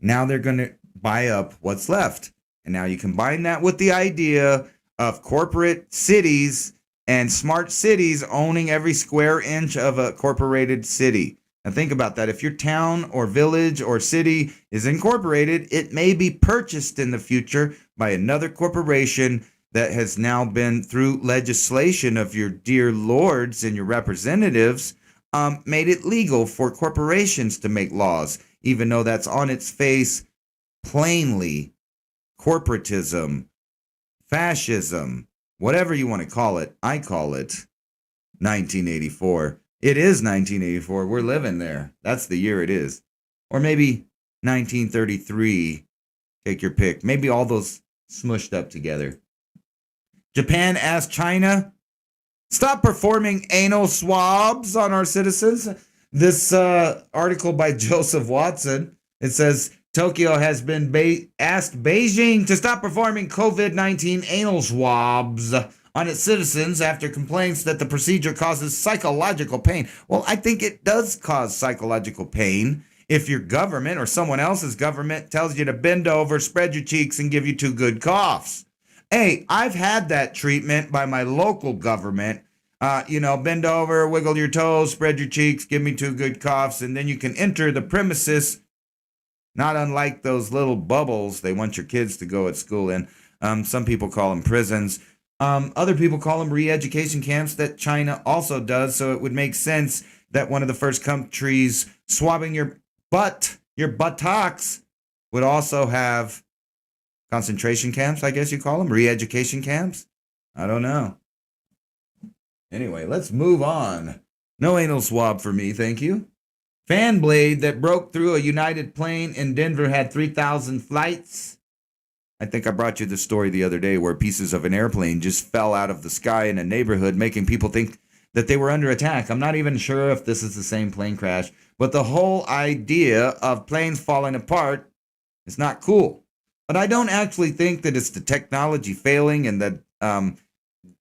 now they're going to buy up what's left. And now you combine that with the idea of corporate cities and smart cities owning every square inch of a corporated city. Now think about that. If your town or village or city is incorporated, it may be purchased in the future by another corporation that has now been, through legislation of your dear lords and your representatives, made it legal for corporations to make laws, even though that's on its face plainly corporatism, fascism, whatever you want to call it. I call it 1984. It is 1984. We're living there. That's the year it is. Or maybe 1933. Take your pick. Maybe all those smushed up together. Japan asked China, stop performing anal swabs on our citizens. This article by Joseph Watson, it says, Tokyo has been asked Beijing to stop performing COVID-19 anal swabs on its citizens after complaints that the procedure causes psychological pain. Well, I think it does cause psychological pain if your government or someone else's government tells you to bend over, spread your cheeks, and give you 2 good coughs. Hey, I've had that treatment by my local government. Bend over, wiggle your toes, spread your cheeks, give me 2 good coughs, and then you can enter the premises, not unlike those little bubbles they want your kids to go at school in. Some people call them prisons. Other people call them re-education camps that China also does, so it would make sense that one of the first countries swabbing your buttocks, would also have concentration camps, I guess you call them, re-education camps. I don't know. Anyway, let's move on. No anal swab for me, thank you. Fan blade that broke through a United plane in Denver had 3,000 flights. I think I brought you the story the other day where pieces of an airplane just fell out of the sky in a neighborhood, making people think that they were under attack. I'm not even sure if this is the same plane crash, but the whole idea of planes falling apart is not cool. But I don't actually think that it's the technology failing, and that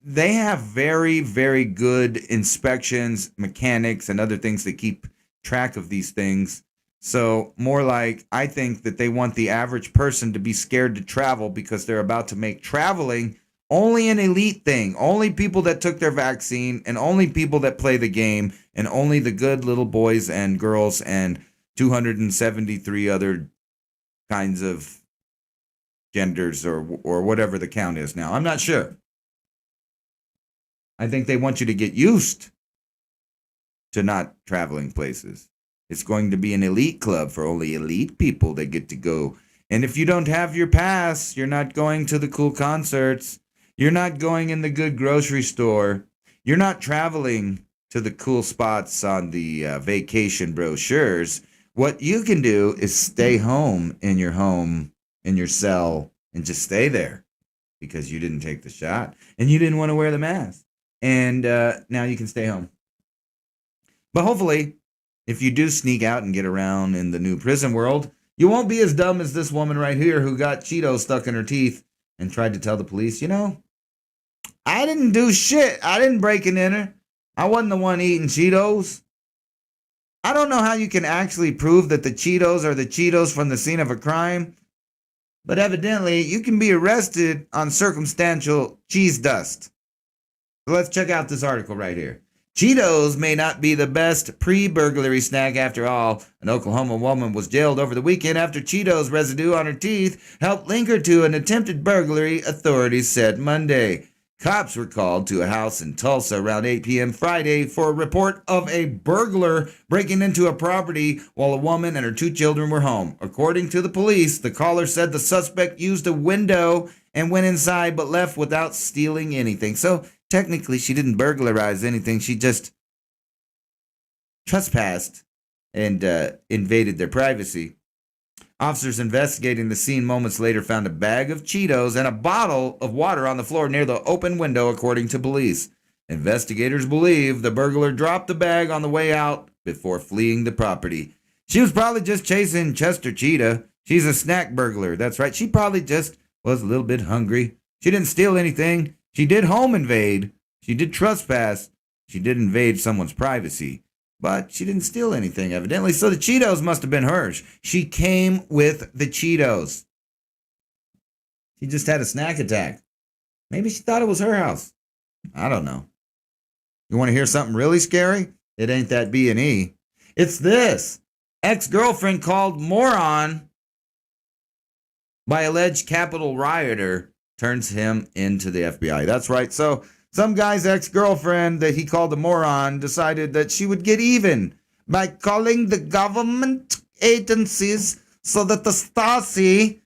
they have very, very good inspections, mechanics, and other things that keep track of these things. So more like, I think that they want the average person to be scared to travel because they're about to make traveling only an elite thing. Only people that took their vaccine, and only people that play the game, and only the good little boys and girls and 273 other kinds of genders or whatever the count is now. I'm not sure. I think they want you to get used to not traveling places. It's going to be an elite club for only elite people that get to go. And if you don't have your pass, you're not going to the cool concerts. You're not going in the good grocery store. You're not traveling to the cool spots on the vacation brochures. What you can do is stay home, in your cell, and just stay there because you didn't take the shot and you didn't want to wear the mask. And now you can stay home. But hopefully, if you do sneak out and get around in the new prison world, you won't be as dumb as this woman right here who got Cheetos stuck in her teeth and tried to tell the police, I didn't do shit. I didn't break and enter. I wasn't the one eating Cheetos. I don't know how you can actually prove that the Cheetos are the Cheetos from the scene of a crime, but evidently you can be arrested on circumstantial cheese dust. So let's check out this article right here. Cheetos may not be the best pre-burglary snack after all. An Oklahoma woman was jailed over the weekend after Cheetos residue on her teeth helped link her to an attempted burglary, authorities said Monday. Cops were called to a house in Tulsa around 8 p.m. Friday for a report of a burglar breaking into a property while a woman and her 2 children were home. According to the police, the caller said the suspect used a window and went inside but left without stealing anything. So technically, she didn't burglarize anything. She just trespassed and invaded their privacy. Officers investigating the scene moments later found a bag of Cheetos and a bottle of water on the floor near the open window, according to police. Investigators believe the burglar dropped the bag on the way out before fleeing the property. She was probably just chasing Chester Cheetah. She's a snack burglar. That's right. She probably just was a little bit hungry. She didn't steal anything. She did home invade. She did trespass. She did invade someone's privacy. But she didn't steal anything, evidently. So the Cheetos must have been hers. She came with the Cheetos. She just had a snack attack. Maybe she thought it was her house. I don't know. You want to hear something really scary? It ain't that B&E. It's this. Ex-girlfriend called moron by alleged Capitol rioter turns him into the FBI. That's right. So some guy's ex-girlfriend that he called a moron decided that she would get even by calling the government agencies so that the Stasi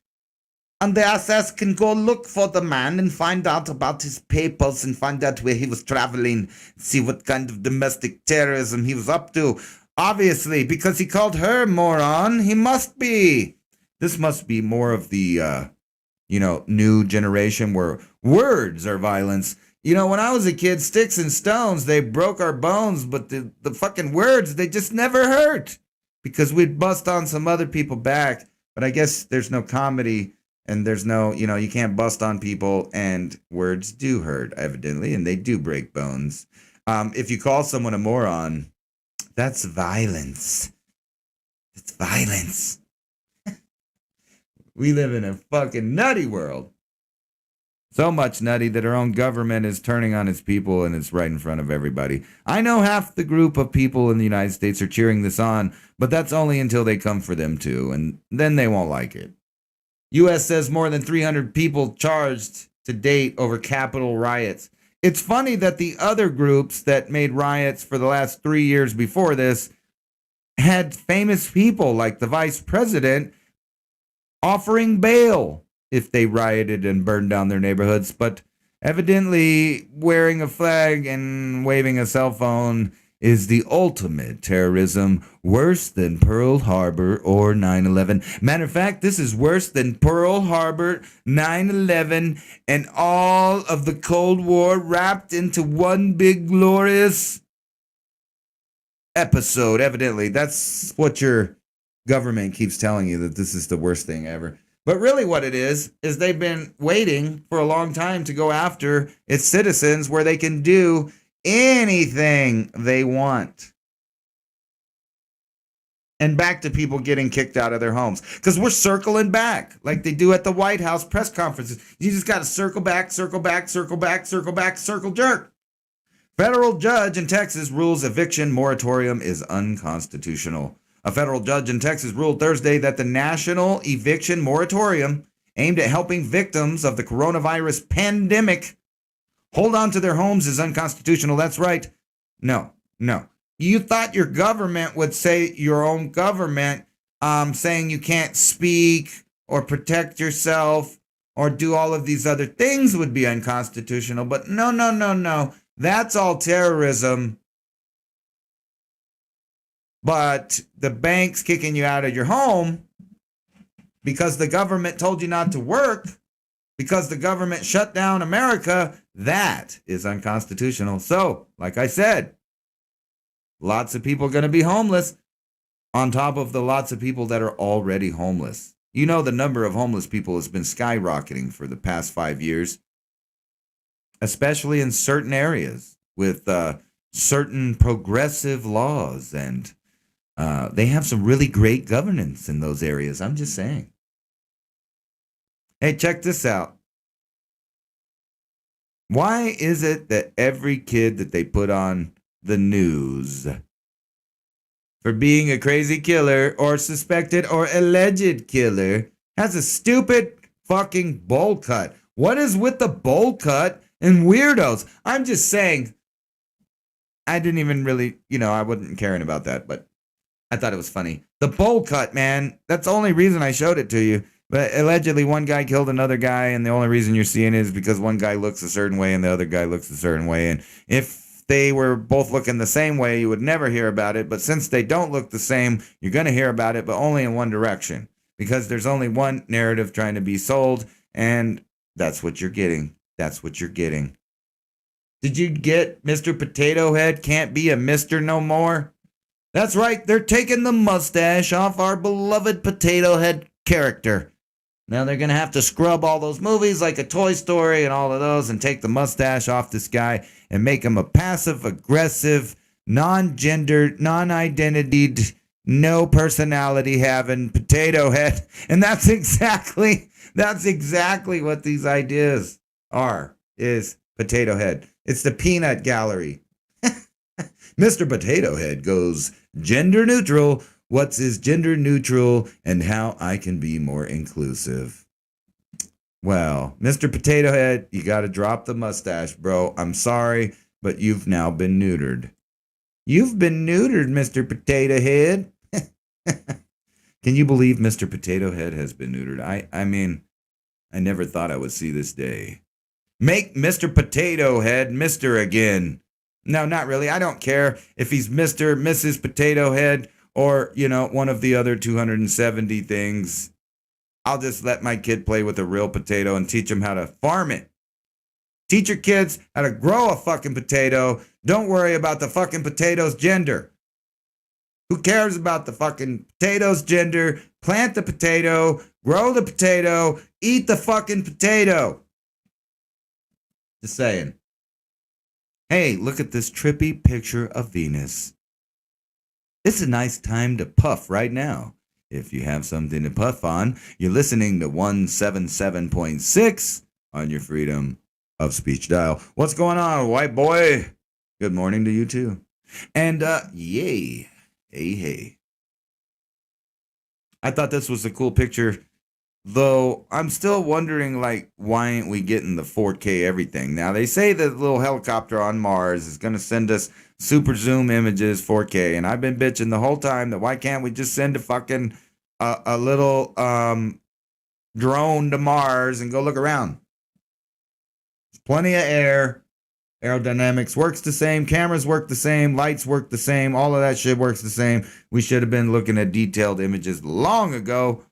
and the SS can go look for the man and find out about his papers and find out where he was traveling, see what kind of domestic terrorism he was up to. Obviously, because he called her moron, he must be. This must be more of the, new generation where words are violence. When I was a kid, sticks and stones, they broke our bones, but the fucking words, they just never hurt because we'd bust on some other people back. But I guess there's no comedy and there's no, you can't bust on people, and words do hurt, evidently, and they do break bones. If you call someone a moron, that's violence. It's violence. We live in a fucking nutty world. So much nutty that our own government is turning on its people and it's right in front of everybody. I know half the group of people in the United States are cheering this on, but that's only until they come for them too, and then they won't like it. U.S. says more than 300 people charged to date over Capitol riots. It's funny that the other groups that made riots for the last 3 years before this had famous people like the vice president offering bail if they rioted and burned down their neighborhoods. But evidently, wearing a flag and waving a cell phone is the ultimate terrorism, worse than Pearl Harbor or 9/11. Matter of fact, this is worse than Pearl Harbor, 9/11, and all of the Cold War wrapped into one big glorious episode. Evidently, that's what your government keeps telling you, that this is the worst thing ever. But really what it is they've been waiting for a long time to go after its citizens where they can do anything they want. And back to people getting kicked out of their homes. Because we're circling back like they do at the White House press conferences. You just got to circle back, circle back, circle back, circle back, circle jerk. Federal judge in Texas rules eviction moratorium is unconstitutional. A federal judge in Texas ruled Thursday that the national eviction moratorium aimed at helping victims of the coronavirus pandemic hold on to their homes is unconstitutional. That's right. No. You thought your government would say, your own government, saying you can't speak or protect yourself or do all of these other things would be unconstitutional. But no. That's all terrorism. But the bank's kicking you out of your home because the government told you not to work, because the government shut down America, that is unconstitutional. So, like I said, lots of people are going to be homeless on top of the lots of people that are already homeless. You know, the number of homeless people has been skyrocketing for the past 5 years, especially in certain areas with certain progressive laws, and they have some really great governance in those areas. I'm just saying. Hey, check this out. Why is it that every kid that they put on the news for being a crazy killer or suspected or alleged killer has a stupid fucking bowl cut? What is with the bowl cut and weirdos? I'm just saying. I didn't even really, I wasn't caring about that, but I thought it was funny. The bowl cut, man, that's the only reason I showed it to you. But allegedly one guy killed another guy, and the only reason you're seeing it is because one guy looks a certain way and the other guy looks a certain way. And if they were both looking the same way, you would never hear about it. But since they don't look the same, you're going to hear about it, but only in one direction. Because there's only one narrative trying to be sold, and that's what you're getting. That's what you're getting. Did you get Mr. Potato Head can't be a Mr. no more? That's right, they're taking the mustache off our beloved Potato Head character. Now they're going to have to scrub all those movies like a Toy Story and all of those and take the mustache off this guy and make him a passive-aggressive, non-gendered, non-identitied, no personality having Potato Head. And that's exactly what these ideas are, is Potato Head. It's the peanut gallery. Mr. Potato Head goes gender neutral. What's his gender neutral and how I can be more inclusive? Well, Mr. Potato Head, you got to drop the mustache, bro. I'm sorry, but you've now been neutered. You've been neutered, Mr. Potato Head. Can you believe Mr. Potato Head has been neutered? I mean, I never thought I would see this day. Make Mr. Potato Head Mr. again. No, not really. I don't care if he's Mr., Mrs. Potato Head, or, one of the other 270 things. I'll just let my kid play with a real potato and teach him how to farm it. Teach your kids how to grow a fucking potato. Don't worry about the fucking potato's gender. Who cares about the fucking potato's gender? Plant the potato, grow the potato, eat the fucking potato. Just saying. Hey, look at this trippy picture of Venus. It's a nice time to puff right now. If you have something to puff on, you're listening to 177.6 on your freedom of speech dial. What's going on, white boy? Good morning to you too. And yay. Hey. I thought this was a cool picture, though I'm still wondering, like, why ain't we getting the 4K everything? Now, they say the little helicopter on Mars is going to send us super zoom images 4K, and I've been bitching the whole time that why can't we just send a little drone to Mars and go look around? There's plenty of air. Aerodynamics works the same. Cameras work the same. Lights work the same. All of that shit works the same. We should have been looking at detailed images long ago.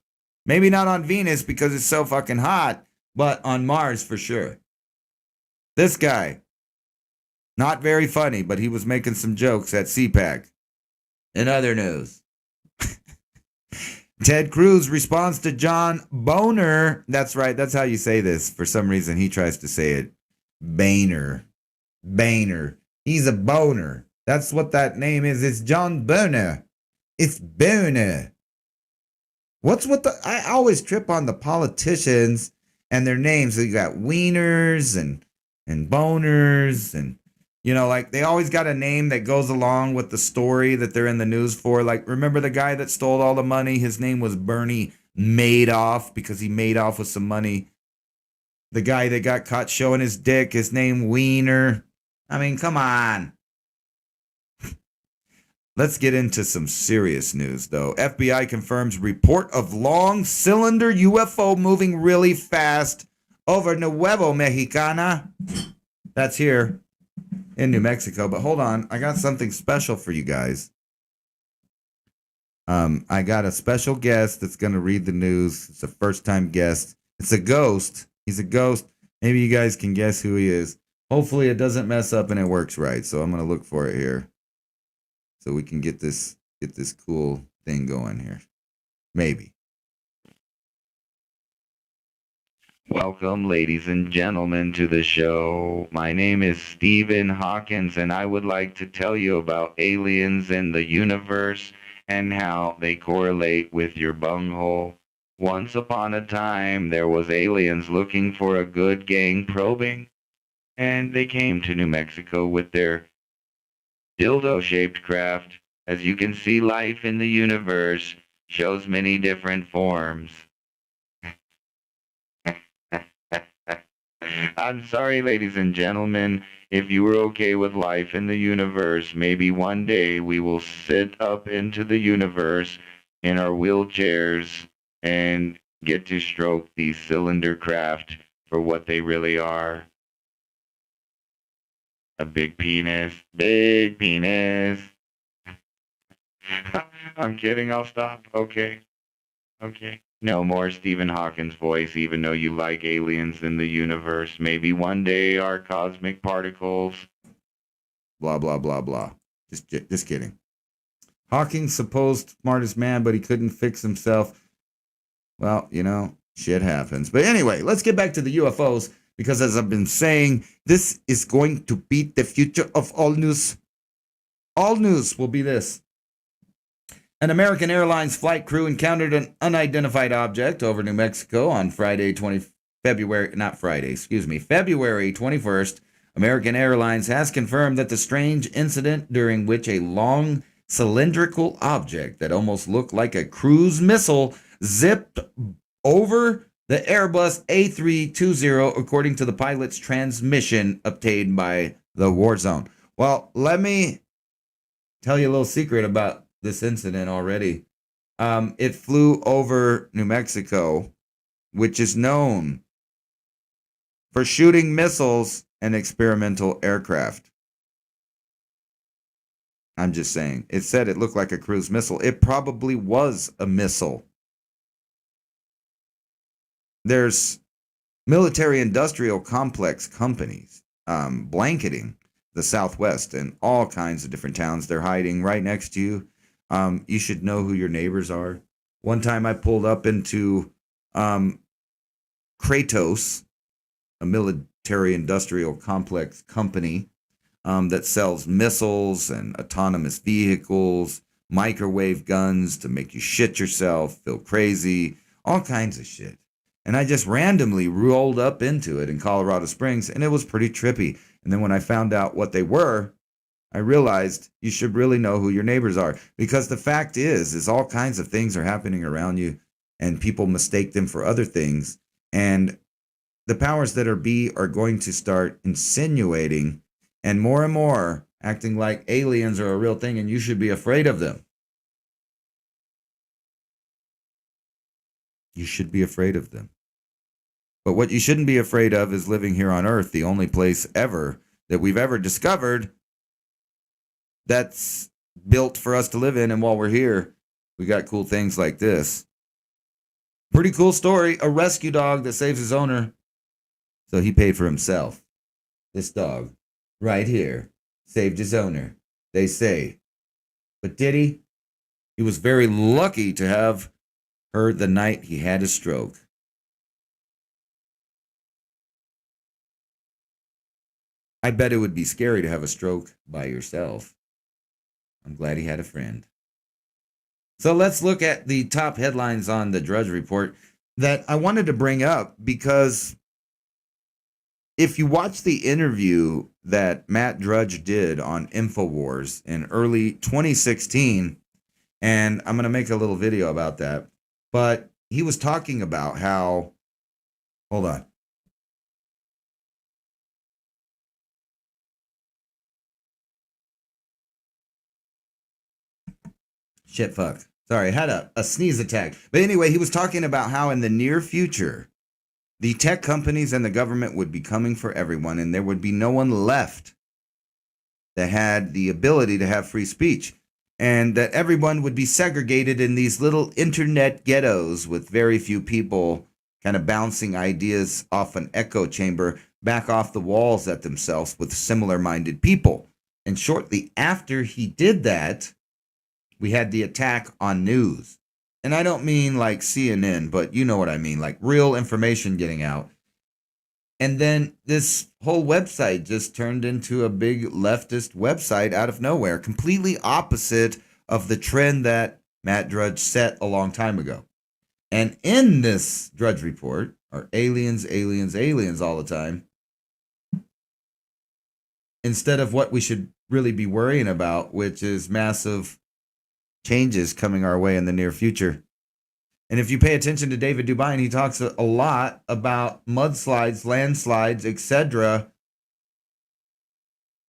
Maybe not on Venus because it's so fucking hot, but on Mars for sure. This guy, not very funny, but he was making some jokes at CPAC. In other news, Ted Cruz responds to John Boehner. That's right. That's how you say this. For some reason, he tries to say it. Boehner. He's a boner. That's what that name is. It's John Boehner. It's Boehner. What's with the... I always trip on the politicians and their names. So you got wieners and boners and, you know, like they always got a name that goes along with the story that they're in the news for. Like, remember the guy that stole all the money? His name was Bernie Madoff because he made off with some money. The guy that got caught showing his dick, his name Wiener. I mean, come on. Let's get into some serious news, though. FBI confirms report of long cylinder UFO moving really fast over Nuevo Mexicana. That's here in New Mexico. But hold on, I got something special for you guys. I got a special guest that's going to read the news. It's a first-time guest. It's a ghost. He's a ghost. Maybe you guys can guess who he is. Hopefully it doesn't mess up and it works right. So I'm going to look for it here. So we can get this cool thing going here. Maybe. Welcome, ladies and gentlemen, to the show. My name is Stephen Hawkins, and I would like to tell you about aliens in the universe and how they correlate with your bunghole. Once upon a time, there was aliens looking for a good gang probing, and they came to New Mexico with their dildo-shaped craft. As you can see, life in the universe shows many different forms. I'm sorry, ladies and gentlemen, if you were okay with life in the universe, maybe one day we will sit up into the universe in our wheelchairs and get to stroke these cylinder craft for what they really are. A big penis. Big penis. I'm kidding, I'll stop. Okay. No more Stephen Hawking's voice, even though you like aliens in the universe. Maybe one day our cosmic particles. Blah, blah, blah, blah. Just kidding. Hawking's supposed smartest man, but he couldn't fix himself. Well, you know, shit happens. But anyway, let's get back to the UFOs, because as I've been saying, this is going to be the future of all news. All news will be this. An American Airlines flight crew encountered an unidentified object over New Mexico on February 21st. American Airlines has confirmed that the strange incident during which a long cylindrical object that almost looked like a cruise missile zipped over the Airbus A320, according to the pilot's transmission obtained by the war zone. Well, let me tell you a little secret about this incident already. It flew over New Mexico, which is known for shooting missiles and experimental aircraft. I'm just saying. It said it looked like a cruise missile. It probably was a missile. There's military-industrial complex companies blanketing the Southwest and all kinds of different towns. They're hiding right next to you. You should know who your neighbors are. One time I pulled up into Kratos, a military-industrial complex company that sells missiles and autonomous vehicles, microwave guns to make you shit yourself, feel crazy, all kinds of shit. And I just randomly rolled up into it in Colorado Springs, and it was pretty trippy. And then when I found out what they were, I realized you should really know who your neighbors are, because the fact is all kinds of things are happening around you and people mistake them for other things. And the powers that be are going to start insinuating and more acting like aliens are a real thing and you should be afraid of them. You should be afraid of them. But what you shouldn't be afraid of is living here on Earth, the only place ever that we've ever discovered that's built for us to live in. And while we're here, we got cool things like this. Pretty cool story. A rescue dog that saves his owner. So he paid for himself. This dog, right here, saved his owner, they say. But did he? He was very lucky to have her the night he had a stroke. I bet it would be scary to have a stroke by yourself. I'm glad he had a friend. So let's look at the top headlines on the Drudge Report that I wanted to bring up, because if you watch the interview that Matt Drudge did on InfoWars in early 2016, and I'm going to make a little video about that, but he was talking about how, hold on. Shit, fuck. Sorry, I had a sneeze attack. But anyway, he was talking about how in the near future, the tech companies and the government would be coming for everyone, and there would be no one left that had the ability to have free speech, and that everyone would be segregated in these little internet ghettos with very few people kind of bouncing ideas off an echo chamber back off the walls at themselves with similar-minded people. And shortly after he did that, we had the attack on news. And I don't mean like CNN, but you know what I mean, like real information getting out. And then this whole website just turned into a big leftist website out of nowhere, completely opposite of the trend that Matt Drudge set a long time ago. And in this Drudge Report are aliens, aliens, aliens all the time, instead of what we should really be worrying about, which is massive changes coming our way in the near future. And if you pay attention to David Dubine, he talks a lot about mudslides, landslides, etc.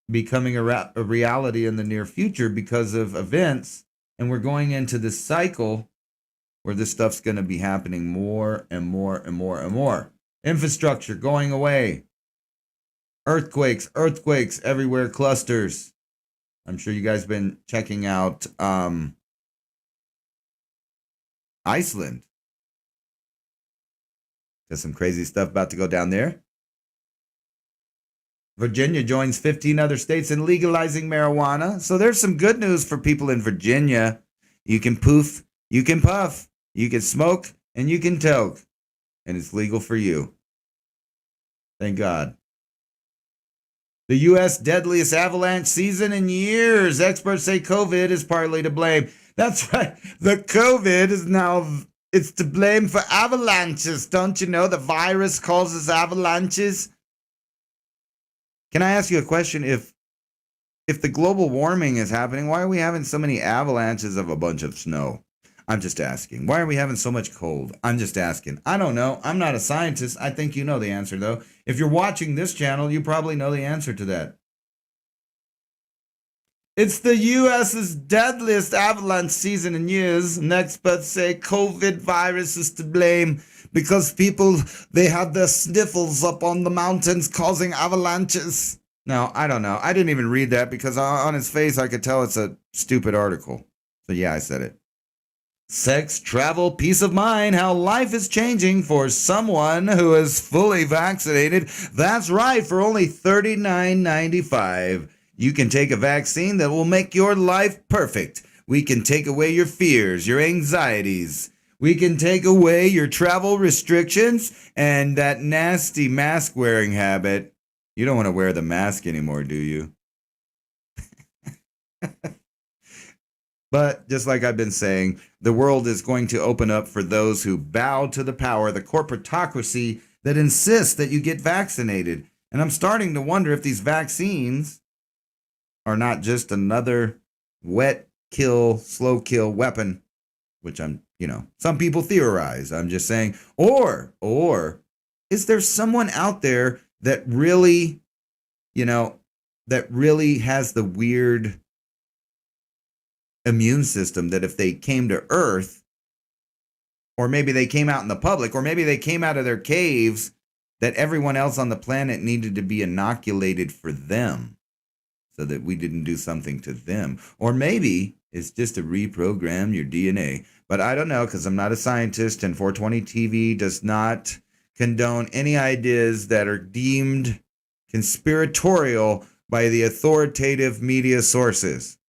becoming a reality in the near future because of events. And we're going into this cycle where this stuff's going to be happening more and more and more and more. Infrastructure going away. Earthquakes everywhere, clusters. I'm sure you guys have been checking out Iceland. Got some crazy stuff about to go down there. Virginia joins 15 other states in legalizing marijuana. So there's some good news for people in Virginia. You can poof, you can puff, you can smoke, and you can toke. And it's legal for you. Thank God. The U.S. deadliest avalanche season in years. Experts say COVID is partly to blame. That's right. The COVID is now, it's to blame for avalanches. Don't you know the virus causes avalanches? Can I ask you a question? If the global warming is happening, why are we having so many avalanches of a bunch of snow? I'm just asking. Why are we having so much cold? I'm just asking. I don't know. I'm not a scientist. I think you know the answer, though. If you're watching this channel, you probably know the answer to that. It's the U.S.'s deadliest avalanche season in years, and experts say COVID virus is to blame because people, they had their sniffles up on the mountains causing avalanches. Now, I don't know. I didn't even read that because on his face I could tell it's a stupid article. So yeah, I said it. Sex, travel, peace of mind, how life is changing for someone who is fully vaccinated. That's right, for only $39.95. You can take a vaccine that will make your life perfect. We can take away your fears, your anxieties. We can take away your travel restrictions and that nasty mask wearing habit. You don't want to wear the mask anymore, do you? But just like I've been saying, the world is going to open up for those who bow to the power, the corporatocracy that insists that you get vaccinated. And I'm starting to wonder if these vaccines are not just another wet kill, slow kill weapon, which some people theorize. I'm just saying, or is there someone out there that really, that really has the weird immune system that if they came to Earth, or maybe they came out in the public, or maybe they came out of their caves, that everyone else on the planet needed to be inoculated for them so that we didn't do something to them. Or maybe it's just to reprogram your DNA. But I don't know, because I'm not a scientist, and 420 TV does not condone any ideas that are deemed conspiratorial by the authoritative media sources.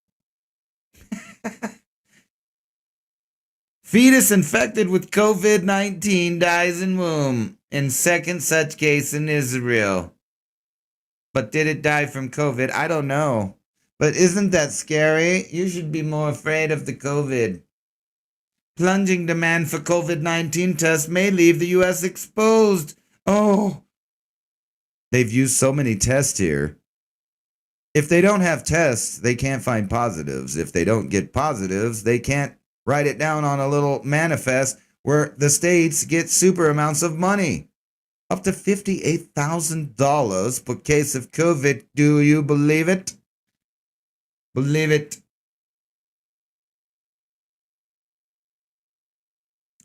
Fetus infected with COVID-19 dies in womb. In second such case in Israel. But did it die from COVID? I don't know. But isn't that scary? You should be more afraid of the COVID. Plunging demand for COVID-19 tests may leave the U.S. exposed. Oh. They've used so many tests here. If they don't have tests, they can't find positives. If they don't get positives, they can't write it down on a little manifest where the states get super amounts of money. Up to $58,000 per case of COVID. Do you believe it? Believe it.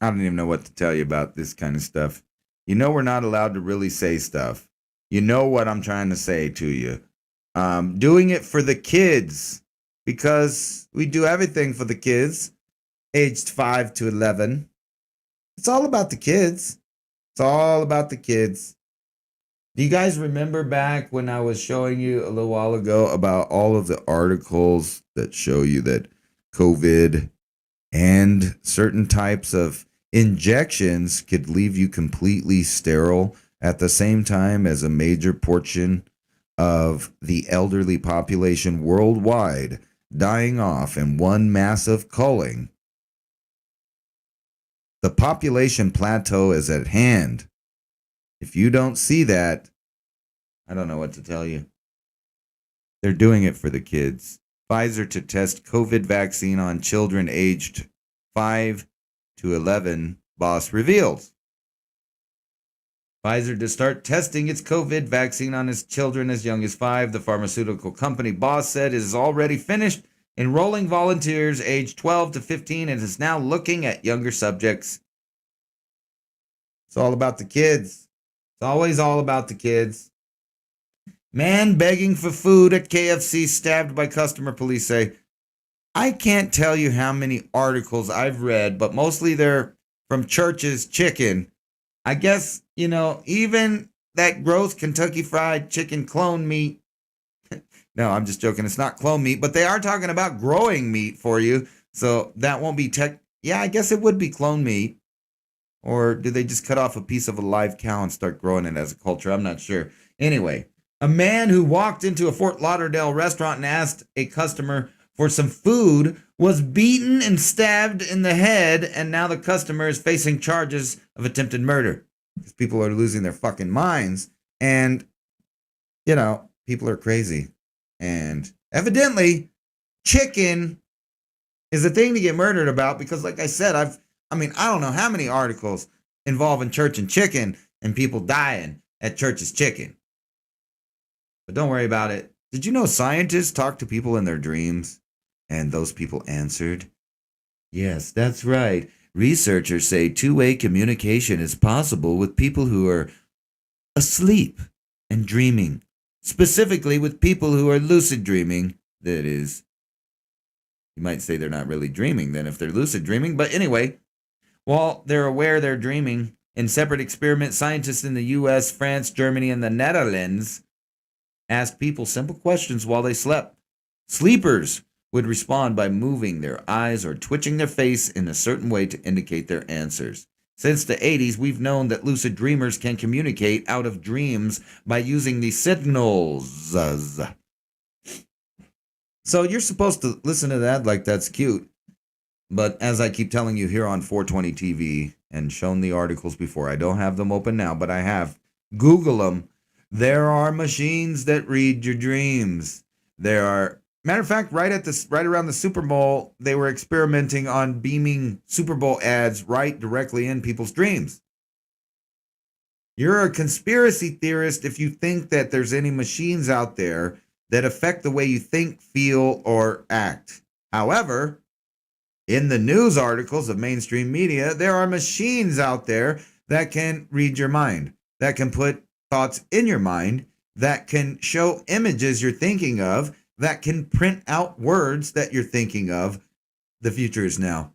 I don't even know what to tell you about this kind of stuff. We're not allowed to really say stuff. You know what I'm trying to say to you. Doing it for the kids, because we do everything for the kids, aged 5 to 11. It's all about the kids. It's all about the kids. Do you guys remember back when I was showing you a little while ago about all of the articles that show you that COVID and certain types of injections could leave you completely sterile at the same time as a major portion of the elderly population worldwide dying off in one massive culling? The population plateau is at hand. If you don't see that, I don't know what to tell you. They're doing it for the kids. Pfizer to test COVID vaccine on children aged 5 to 11, boss reveals. Pfizer to start testing its COVID vaccine on its children as young as 5. The pharmaceutical company boss said it is already finished enrolling volunteers aged 12 to 15 and is now looking at younger subjects. It's all about the kids. It's always all about the kids. Man begging for food at KFC stabbed by customer, police say. I can't tell you how many articles I've read, but mostly they're from Church's Chicken. I guess, even that gross Kentucky Fried Chicken clone meat. No, I'm just joking. It's not clone meat, but they are talking about growing meat for you. So that won't be Yeah, I guess it would be clone meat. Or do they just cut off a piece of a live cow and start growing it as a culture? I'm not sure. Anyway, a man who walked into a Fort Lauderdale restaurant and asked a customer for some food was beaten and stabbed in the head, and now the customer is facing charges of attempted murder. Because people are losing their fucking minds, and, people are crazy. And evidently, chicken is a thing to get murdered about because, like I said, I don't know how many articles involving church and chicken and people dying at Church's Chicken. But don't worry about it. Did you know scientists talk to people in their dreams? And those people answered, yes, that's right. Researchers say two-way communication is possible with people who are asleep and dreaming. Specifically with people who are lucid dreaming. That is, you might say they're not really dreaming then if they're lucid dreaming. But anyway, while they're aware they're dreaming, in separate experiments, scientists in the U.S., France, Germany, and the Netherlands asked people simple questions while they slept. Sleepers would respond by moving their eyes or twitching their face in a certain way to indicate their answers. Since the 80s, we've known that lucid dreamers can communicate out of dreams by using these signals. So you're supposed to listen to that like that's cute. But as I keep telling you here on 420 TV and shown the articles before, I don't have them open now, but I have. Google them. There are machines that read your dreams. There are, matter of fact, right around the Super Bowl, they were experimenting on beaming Super Bowl ads right directly in people's dreams. You're a conspiracy theorist if you think that there's any machines out there that affect the way you think, feel, or act. However, in the news articles of mainstream media, there are machines out there that can read your mind, that can put thoughts in your mind, that can show images you're thinking of, that can print out words that you're thinking of. The future is now.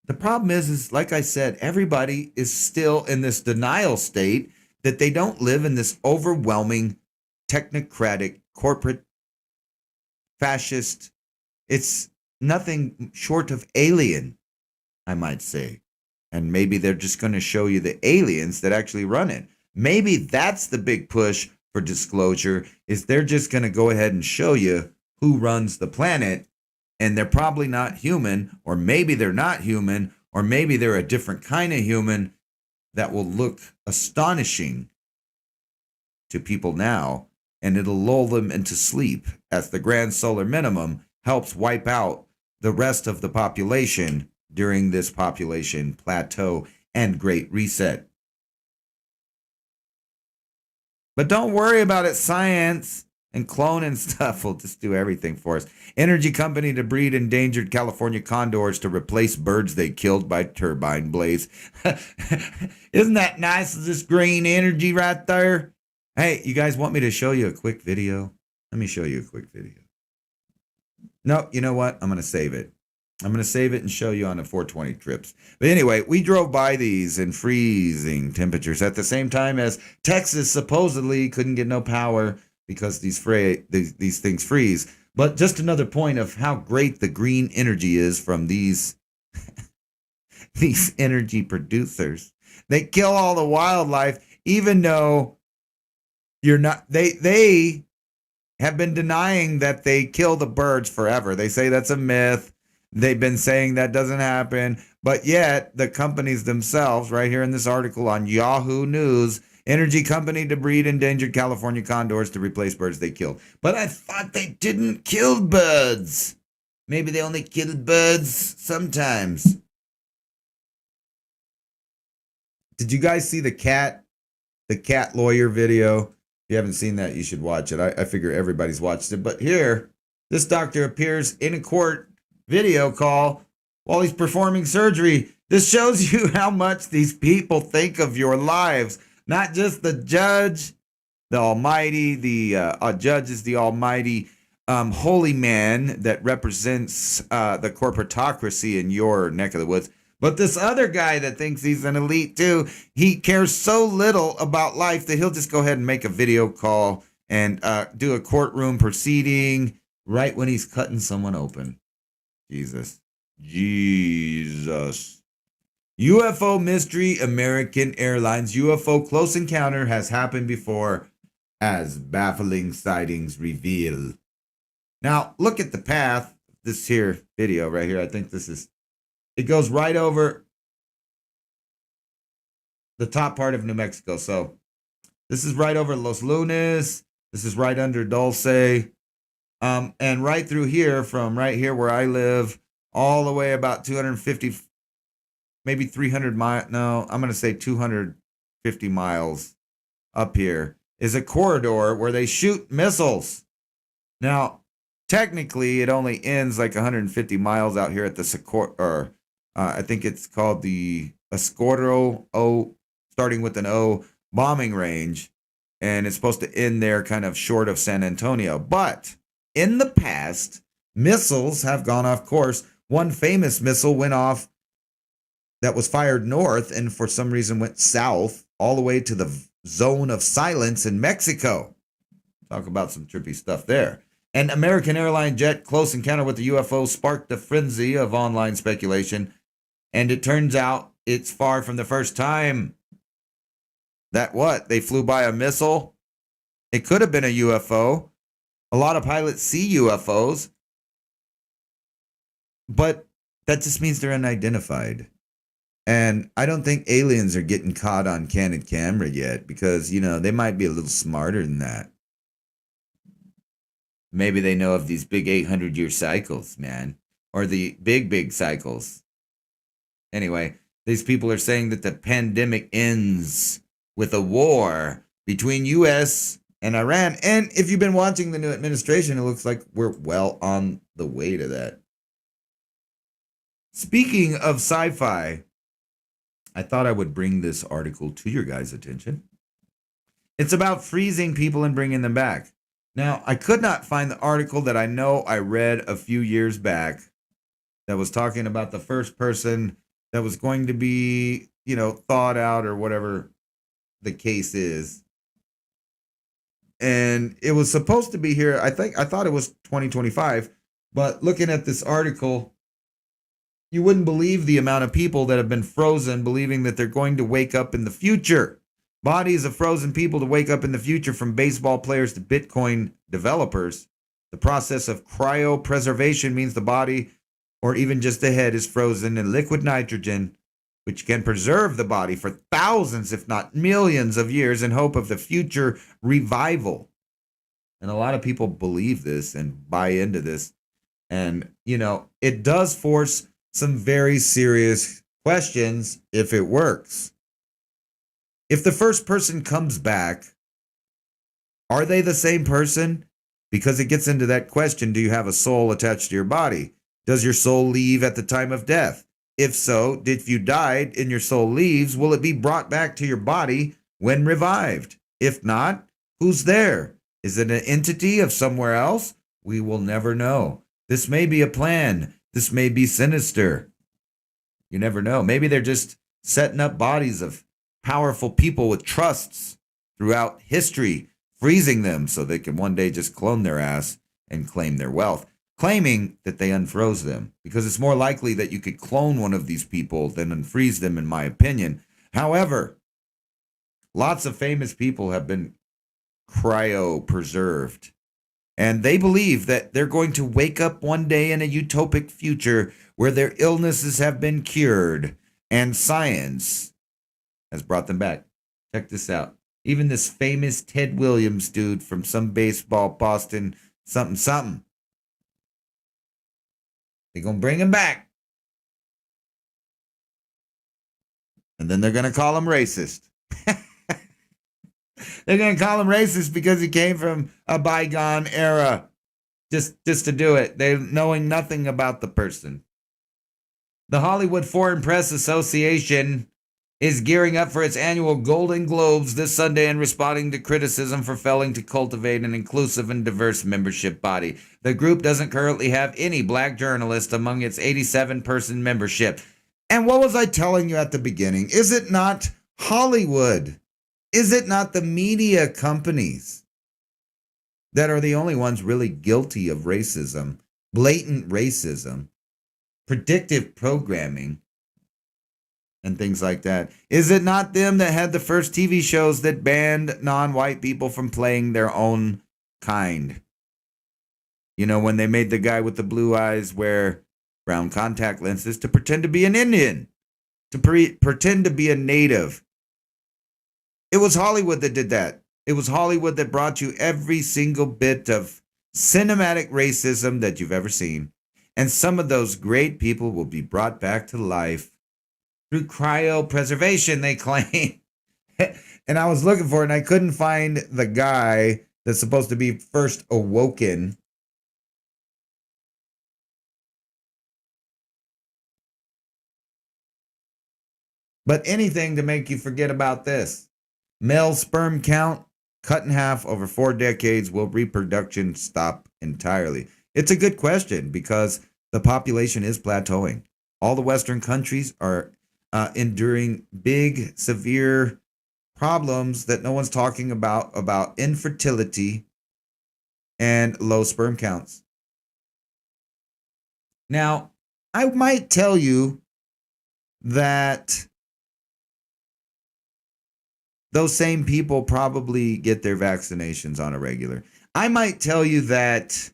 The problem is like I said, everybody is still in this denial state that they don't live in this overwhelming, technocratic, corporate, fascist. It's nothing short of alien, I might say. And maybe they're just going to show you the aliens that actually run it. Maybe that's the big push for disclosure, is they're just going to go ahead and show you who runs the planet. And they're probably not human, or maybe they're not human, or maybe they're a different kind of human that will look astonishing to people now. And it'll lull them into sleep as the grand solar minimum helps wipe out the rest of the population during this population plateau and great reset. But don't worry about it. Science and cloning stuff will just do everything for us. Energy company to breed endangered California condors to replace birds they killed by turbine blades. Isn't that nice? This green energy right there. Hey, you guys want me to show you a quick video? Let me show you a quick video. No, you know what? I'm going to save it. I'm going to save it and show you on the 420 trips. But anyway, we drove by these in freezing temperatures at the same time as Texas supposedly couldn't get no power because these things freeze. But just another point of how great the green energy is from these these energy producers. They kill all the wildlife, even though you're not. They have been denying that they kill the birds forever. They say that's a myth. They've been saying that doesn't happen, but yet the companies themselves, right here in this article on Yahoo News, energy company to breed endangered California condors to replace birds they killed. But I thought they didn't kill birds. Maybe they only killed birds sometimes. Did you guys see the cat lawyer video? If you haven't seen that, you should watch it. I figure everybody's watched it. But here, this doctor appears in a court video call while he's performing surgery. This shows you how much these people think of your lives. Not just the judge, the almighty, the judge is the almighty holy man that represents the corporatocracy in your neck of the woods. But this other guy that thinks he's an elite too, he cares so little about life that he'll just go ahead and make a video call and do a courtroom proceeding right when he's cutting someone open. Jesus. UFO mystery, American Airlines UFO close encounter has happened before, as baffling sightings reveal. Now, look at the path. This here video right here, I think it goes right over the top part of New Mexico. So this is right over Los Lunas. This is right under Dulce. And right through here, from right here where I live, all the way about 250, maybe 300 miles. No, I'm going to say 250 miles up here is a corridor where they shoot missiles. Now, technically, it only ends like 150 miles out here at the I think it's called the Escordero O, starting with an O, bombing range. And it's supposed to end there kind of short of San Antonio. But in the past, missiles have gone off course. One famous missile went off that was fired north and for some reason went south all the way to the zone of silence in Mexico. Talk about some trippy stuff there. An American airline jet close encounter with the UFO sparked a frenzy of online speculation. And it turns out it's far from the first time that they flew by a missile. It could have been a UFO. A lot of pilots see UFOs, but that just means they're unidentified. And I don't think aliens are getting caught on candid camera yet because, they might be a little smarter than that. Maybe they know of these big 800-year cycles, man, or the big cycles. Anyway, these people are saying that the pandemic ends with a war between U.S. and Iran. And if you've been watching the new administration, it looks like we're well on the way to that. Speaking of sci-fi, I thought I would bring this article to your guys' attention. It's about freezing people and bringing them back. Now, I could not find the article that I know I read a few years back that was talking about the first person that was going to be, thawed out or whatever the case is. And it was supposed to be here. I thought it was 2025, but looking at this article, you wouldn't believe the amount of people that have been frozen, believing that they're going to wake up in the future. Bodies of frozen people to wake up in the future, from baseball players to Bitcoin developers. The process of cryopreservation means the body, or even just the head, is frozen in liquid nitrogen, which can preserve the body for thousands, if not millions of years, in hope of the future revival. And a lot of people believe this and buy into this. And, it does force some very serious questions if it works. If the first person comes back, are they the same person? Because it gets into that question, do you have a soul attached to your body? Does your soul leave at the time of death? If so, if you died and your soul leaves, will it be brought back to your body when revived? If not, who's there? Is it an entity of somewhere else? We will never know. This may be a plan. This may be sinister. You never know. Maybe they're just setting up bodies of powerful people with trusts throughout history, freezing them so they can one day just clone their ass and claim their wealth, claiming that they unfroze them, because it's more likely that you could clone one of these people than unfreeze them, in my opinion. However, lots of famous people have been cryopreserved, and they believe that they're going to wake up one day in a utopic future where their illnesses have been cured and science has brought them back. Check this out. Even this famous Ted Williams dude from some baseball, Boston, something. They're going to bring him back. And then they're going to call him racist. They're going to call him racist because he came from a bygone era. Just to do it. They're knowing nothing about the person. The Hollywood Foreign Press Association is gearing up for its annual Golden Globes this Sunday and responding to criticism for failing to cultivate an inclusive and diverse membership body. The group doesn't currently have any black journalists among its 87-person membership. And what was I telling you at the beginning? Is it not Hollywood? Is it not the media companies that are the only ones really guilty of racism, blatant racism, predictive programming, and things like that? Is it not them that had the first TV shows that banned non-white people from playing their own kind? You know, when they made the guy with the blue eyes wear brown contact lenses to pretend to be an Indian, to pretend to be a native. It was Hollywood that did that. It was Hollywood that brought you every single bit of cinematic racism that you've ever seen. And some of those great people will be brought back to life through cryopreservation, they claim. And I was looking for it, and I couldn't find the guy that's supposed to be first awoken. But anything to make you forget about this. Male sperm count cut in half over 4 decades. Will reproduction stop entirely? It's a good question because the population is plateauing. All the Western countries are enduring big, severe problems that no one's talking about infertility and low sperm counts. Now, I might tell you that those same people probably get their vaccinations on a regular. I might tell you that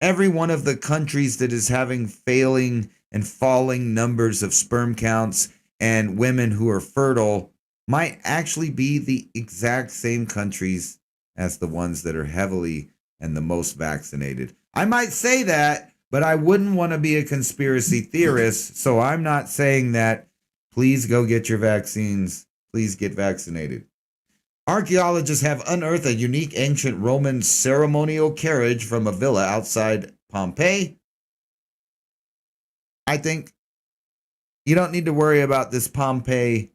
every one of the countries that is having failing and falling numbers of sperm counts and women who are fertile might actually be the exact same countries as the ones that are heavily and the most vaccinated. I might say that, but I wouldn't want to be a conspiracy theorist, so I'm not saying that. Please go get your vaccines. Please get vaccinated. Archaeologists have unearthed a unique ancient Roman ceremonial carriage from a villa outside Pompeii. I think you don't need to worry about this Pompeii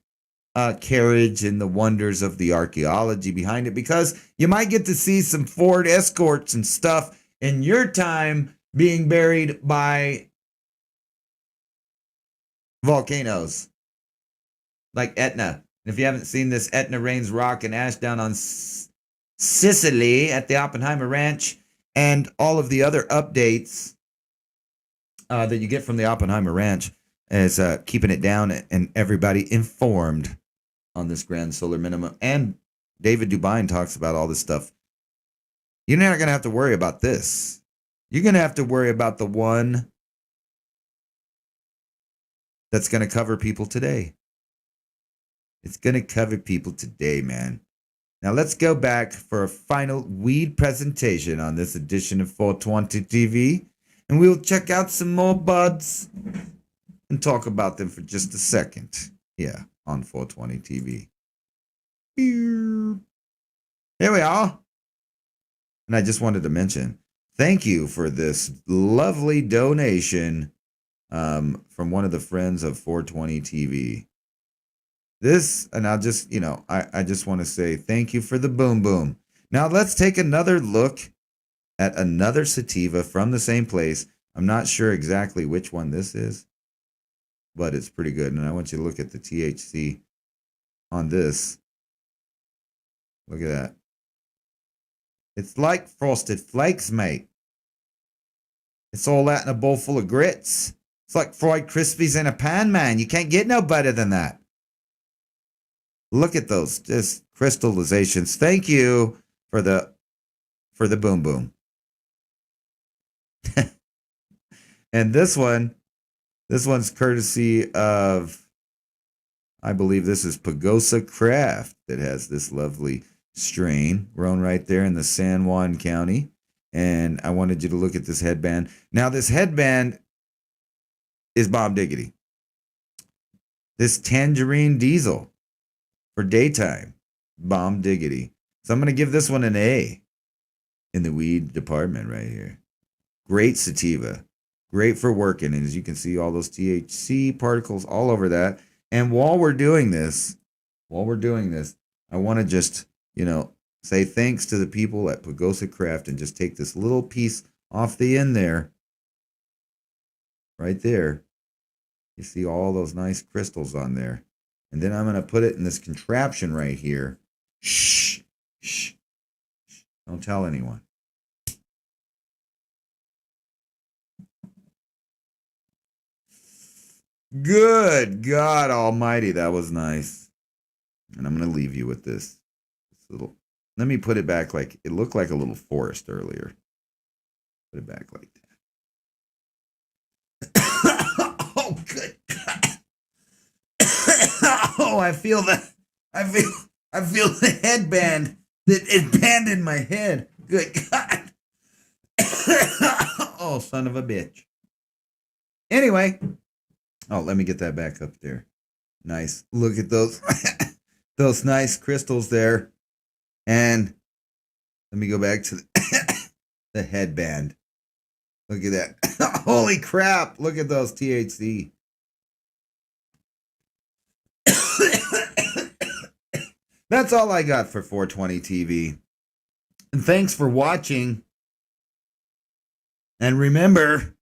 carriage and the wonders of the archaeology behind it, because you might get to see some Ford Escorts and stuff in your time being buried by volcanoes like Etna. And if you haven't seen this, Etna rains rock and ash down on Sicily at the Oppenheimer Ranch, and all of the other updates that you get from the Oppenheimer Ranch is keeping it down and everybody informed on this grand solar minimum. And David Dubine talks about all this stuff. You're not going to have to worry about this. You're going to have to worry about the one that's going to cover people today. It's going to cover people today, man. Now let's go back for a final weed presentation on this edition of 420 TV. And we'll check out some more buds and talk about them for just a second. Yeah, on 420 TV. Here we are. And I just wanted to mention, thank you for this lovely donation from one of the friends of 420 TV. This, and I'll just, I just want to say thank you for the boom boom. Now let's take another look at another sativa from the same place. I'm not sure exactly which one this is, but it's pretty good. And I want you to look at the THC on this. Look at that. It's like Frosted Flakes, mate. It's all that in a bowl full of grits. It's like fried Krispies in a pan, man. You can't get no better than that. Look at those just crystallizations. Thank you for the boom boom. And this one's courtesy of, I believe this is Pagosa Craft, that has this lovely strain grown right there in the San Juan County. And I wanted you to look at this headband. Now this headband is bomb diggity. This Tangerine Diesel for daytime, bomb diggity. So I'm going to give this one an A in the weed department right here. Great sativa. Great for working. And as you can see, all those THC particles all over that. And while we're doing this, I want to just, say thanks to the people at Pagosa Craft and just take this little piece off the end there. Right there. You see all those nice crystals on there. And then I'm going to put it in this contraption right here. Shh. Shh. Don't tell anyone. Good God Almighty, that was nice. And I'm going to leave you with this little. Let me put it back like it looked like a little forest earlier. Put it back like that. Oh, good God. Oh, I feel that. I feel the headband. It banded my head. Good God. Oh, son of a bitch. Anyway. Oh, let me get that back up there. Nice. Look at those those nice crystals there. And let me go back to the headband. Look at that. Holy crap. Look at those THC. That's all I got for 420 TV. And thanks for watching. And remember,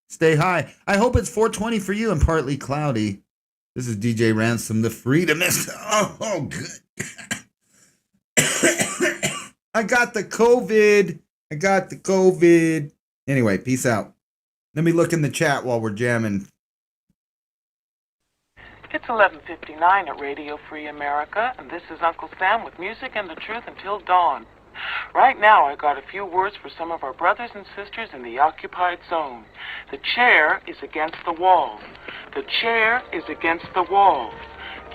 stay high. I hope it's 420 for you and partly cloudy. This is DJ Ransom, the freedomist. Oh good. I got the COVID. Anyway, peace out. Let me look in the chat while we're jamming. It's 11:59 at Radio Free America, and this is Uncle Sam with music and the truth until dawn. Right now, I got a few words for some of our brothers and sisters in the occupied zone. The chair is against the wall. The chair is against the wall.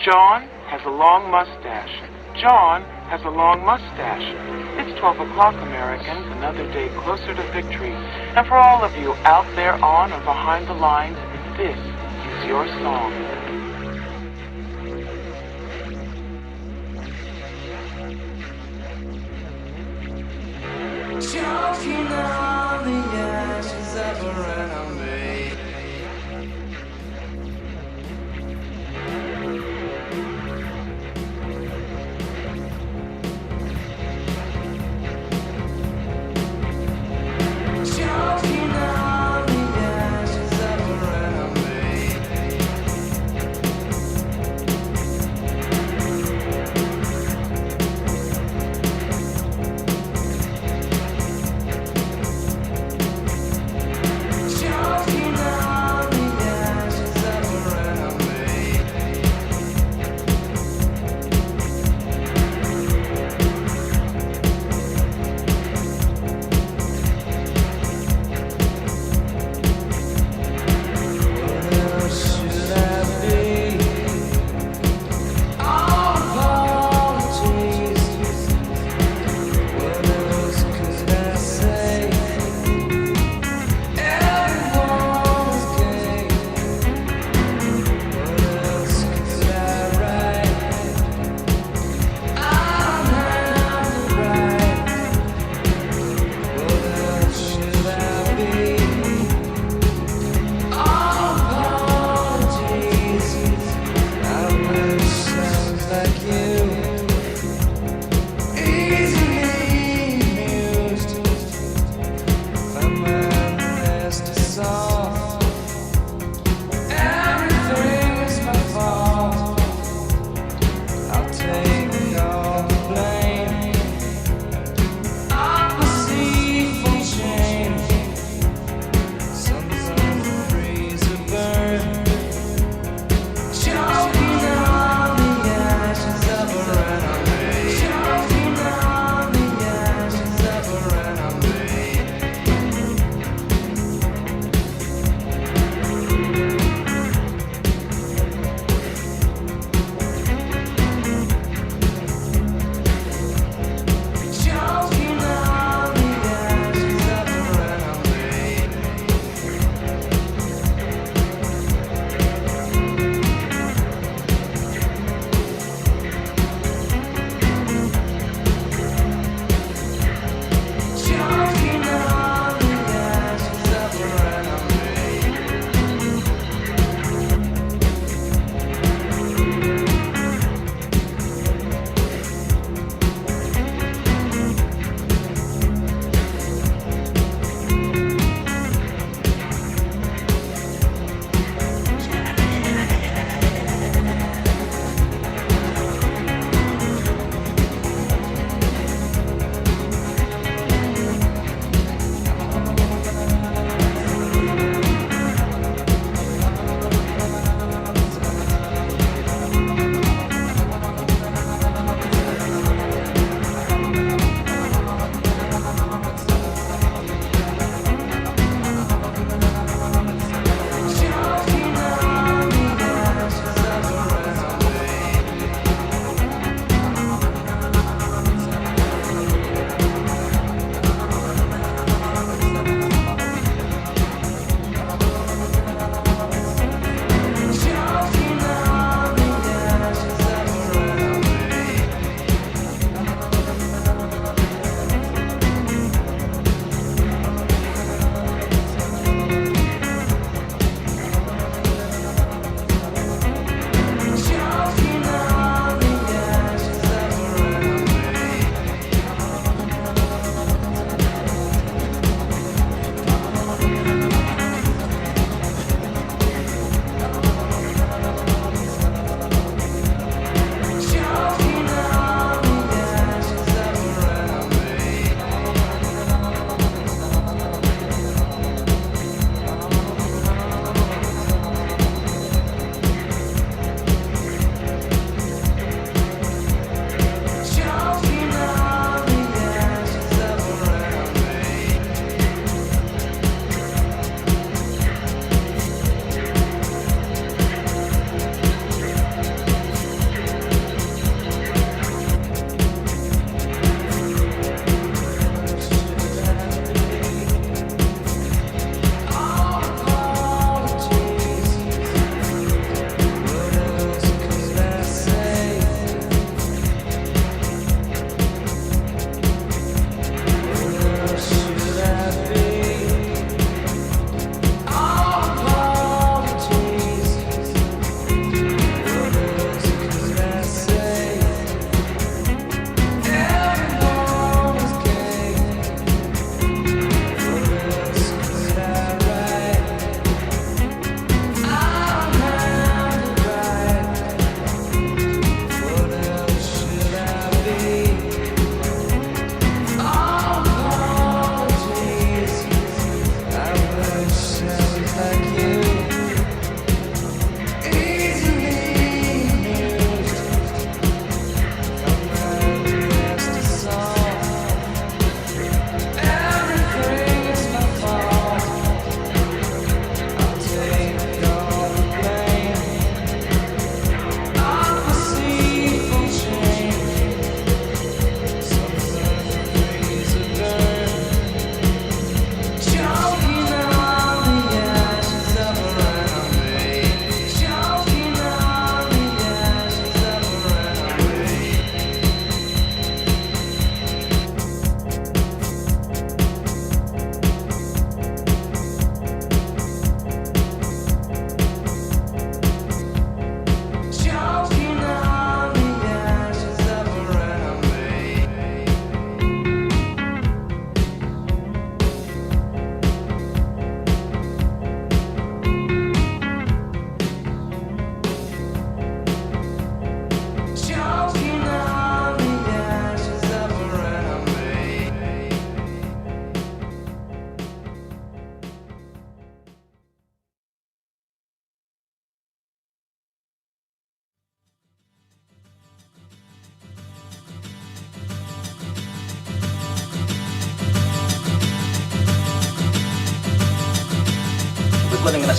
John has a long mustache. John has a long mustache. It's 12 o'clock, Americans, another day closer to victory. And for all of you out there on or behind the lines, this is your song. Choking on the ashes of a enemy. Choking on the ashes of a enemy.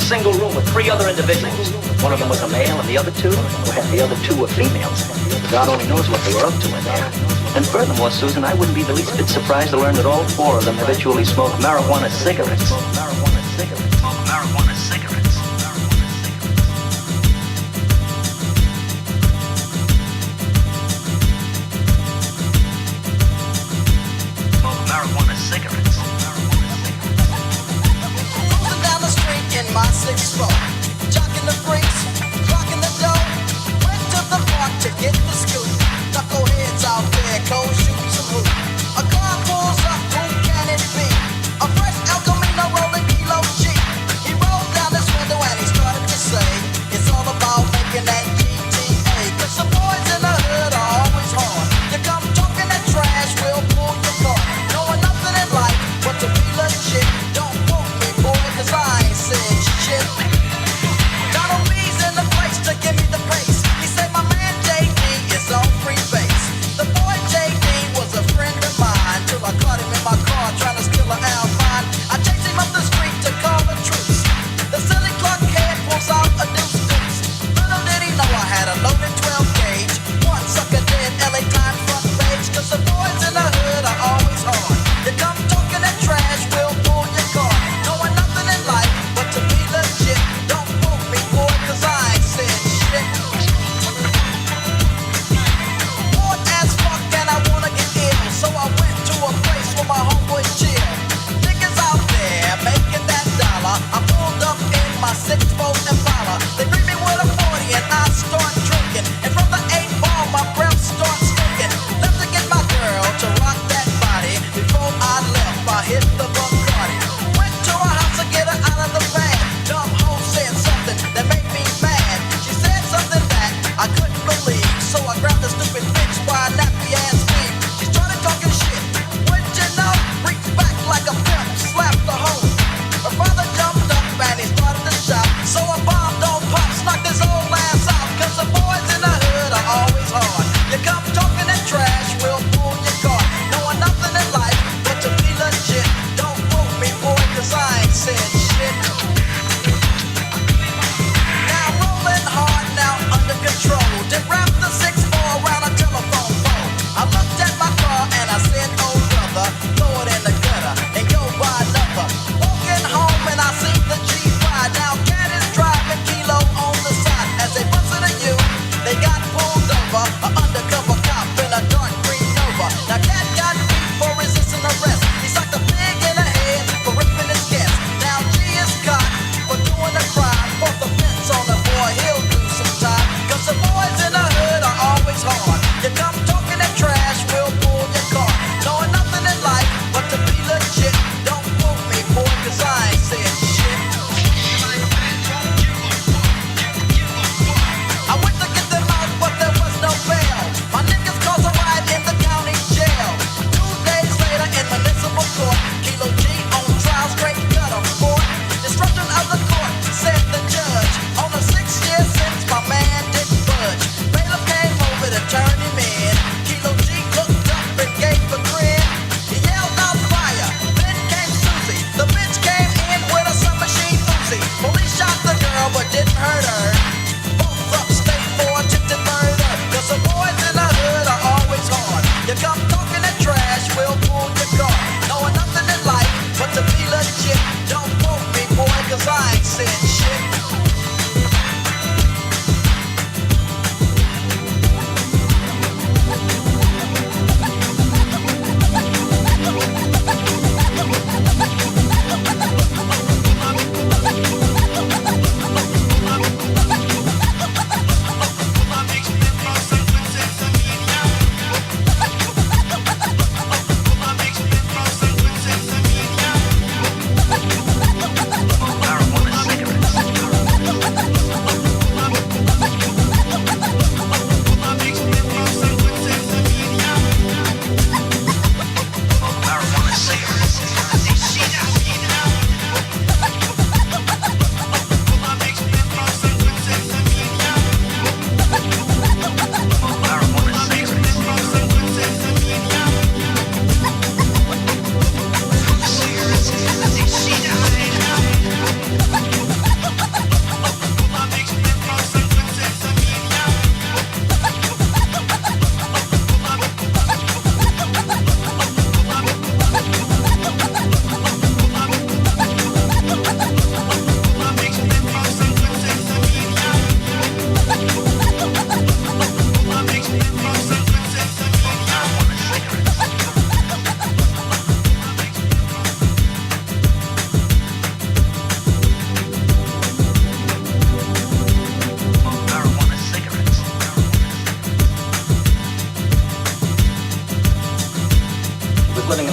single room with 3 other individuals. One of them was a male, and the other two were females. God only knows what they were up to in there. And furthermore, Susan, I wouldn't be the least bit surprised to learn that all 4 of them habitually smoke marijuana cigarettes. Marijuana cigarettes. Marijuana cigarettes. Cruising down the street in my 6-4, jocking the brakes, clocking the dough. Went to the park to get the scoop. Knuckleheads out there, cold shoes and hoop. A car pulls up, who can it be? A fresh El Camino rolling kilo G. He rolls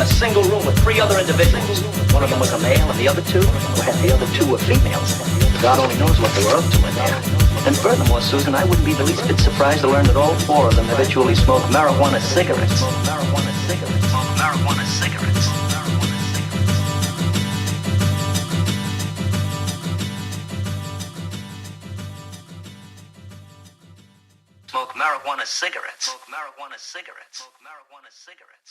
a single room with 3 other individuals. One of them was a male, and the other 2, well, the other 2 were females. God only knows what they were up to in there. And furthermore, Susan, I wouldn't be the least bit surprised to learn that all 4 of them habitually smoke marijuana cigarettes. Marijuana cigarettes. Marijuana cigarettes. Smoke marijuana cigarettes. Smoke marijuana cigarettes. Smoke marijuana cigarettes.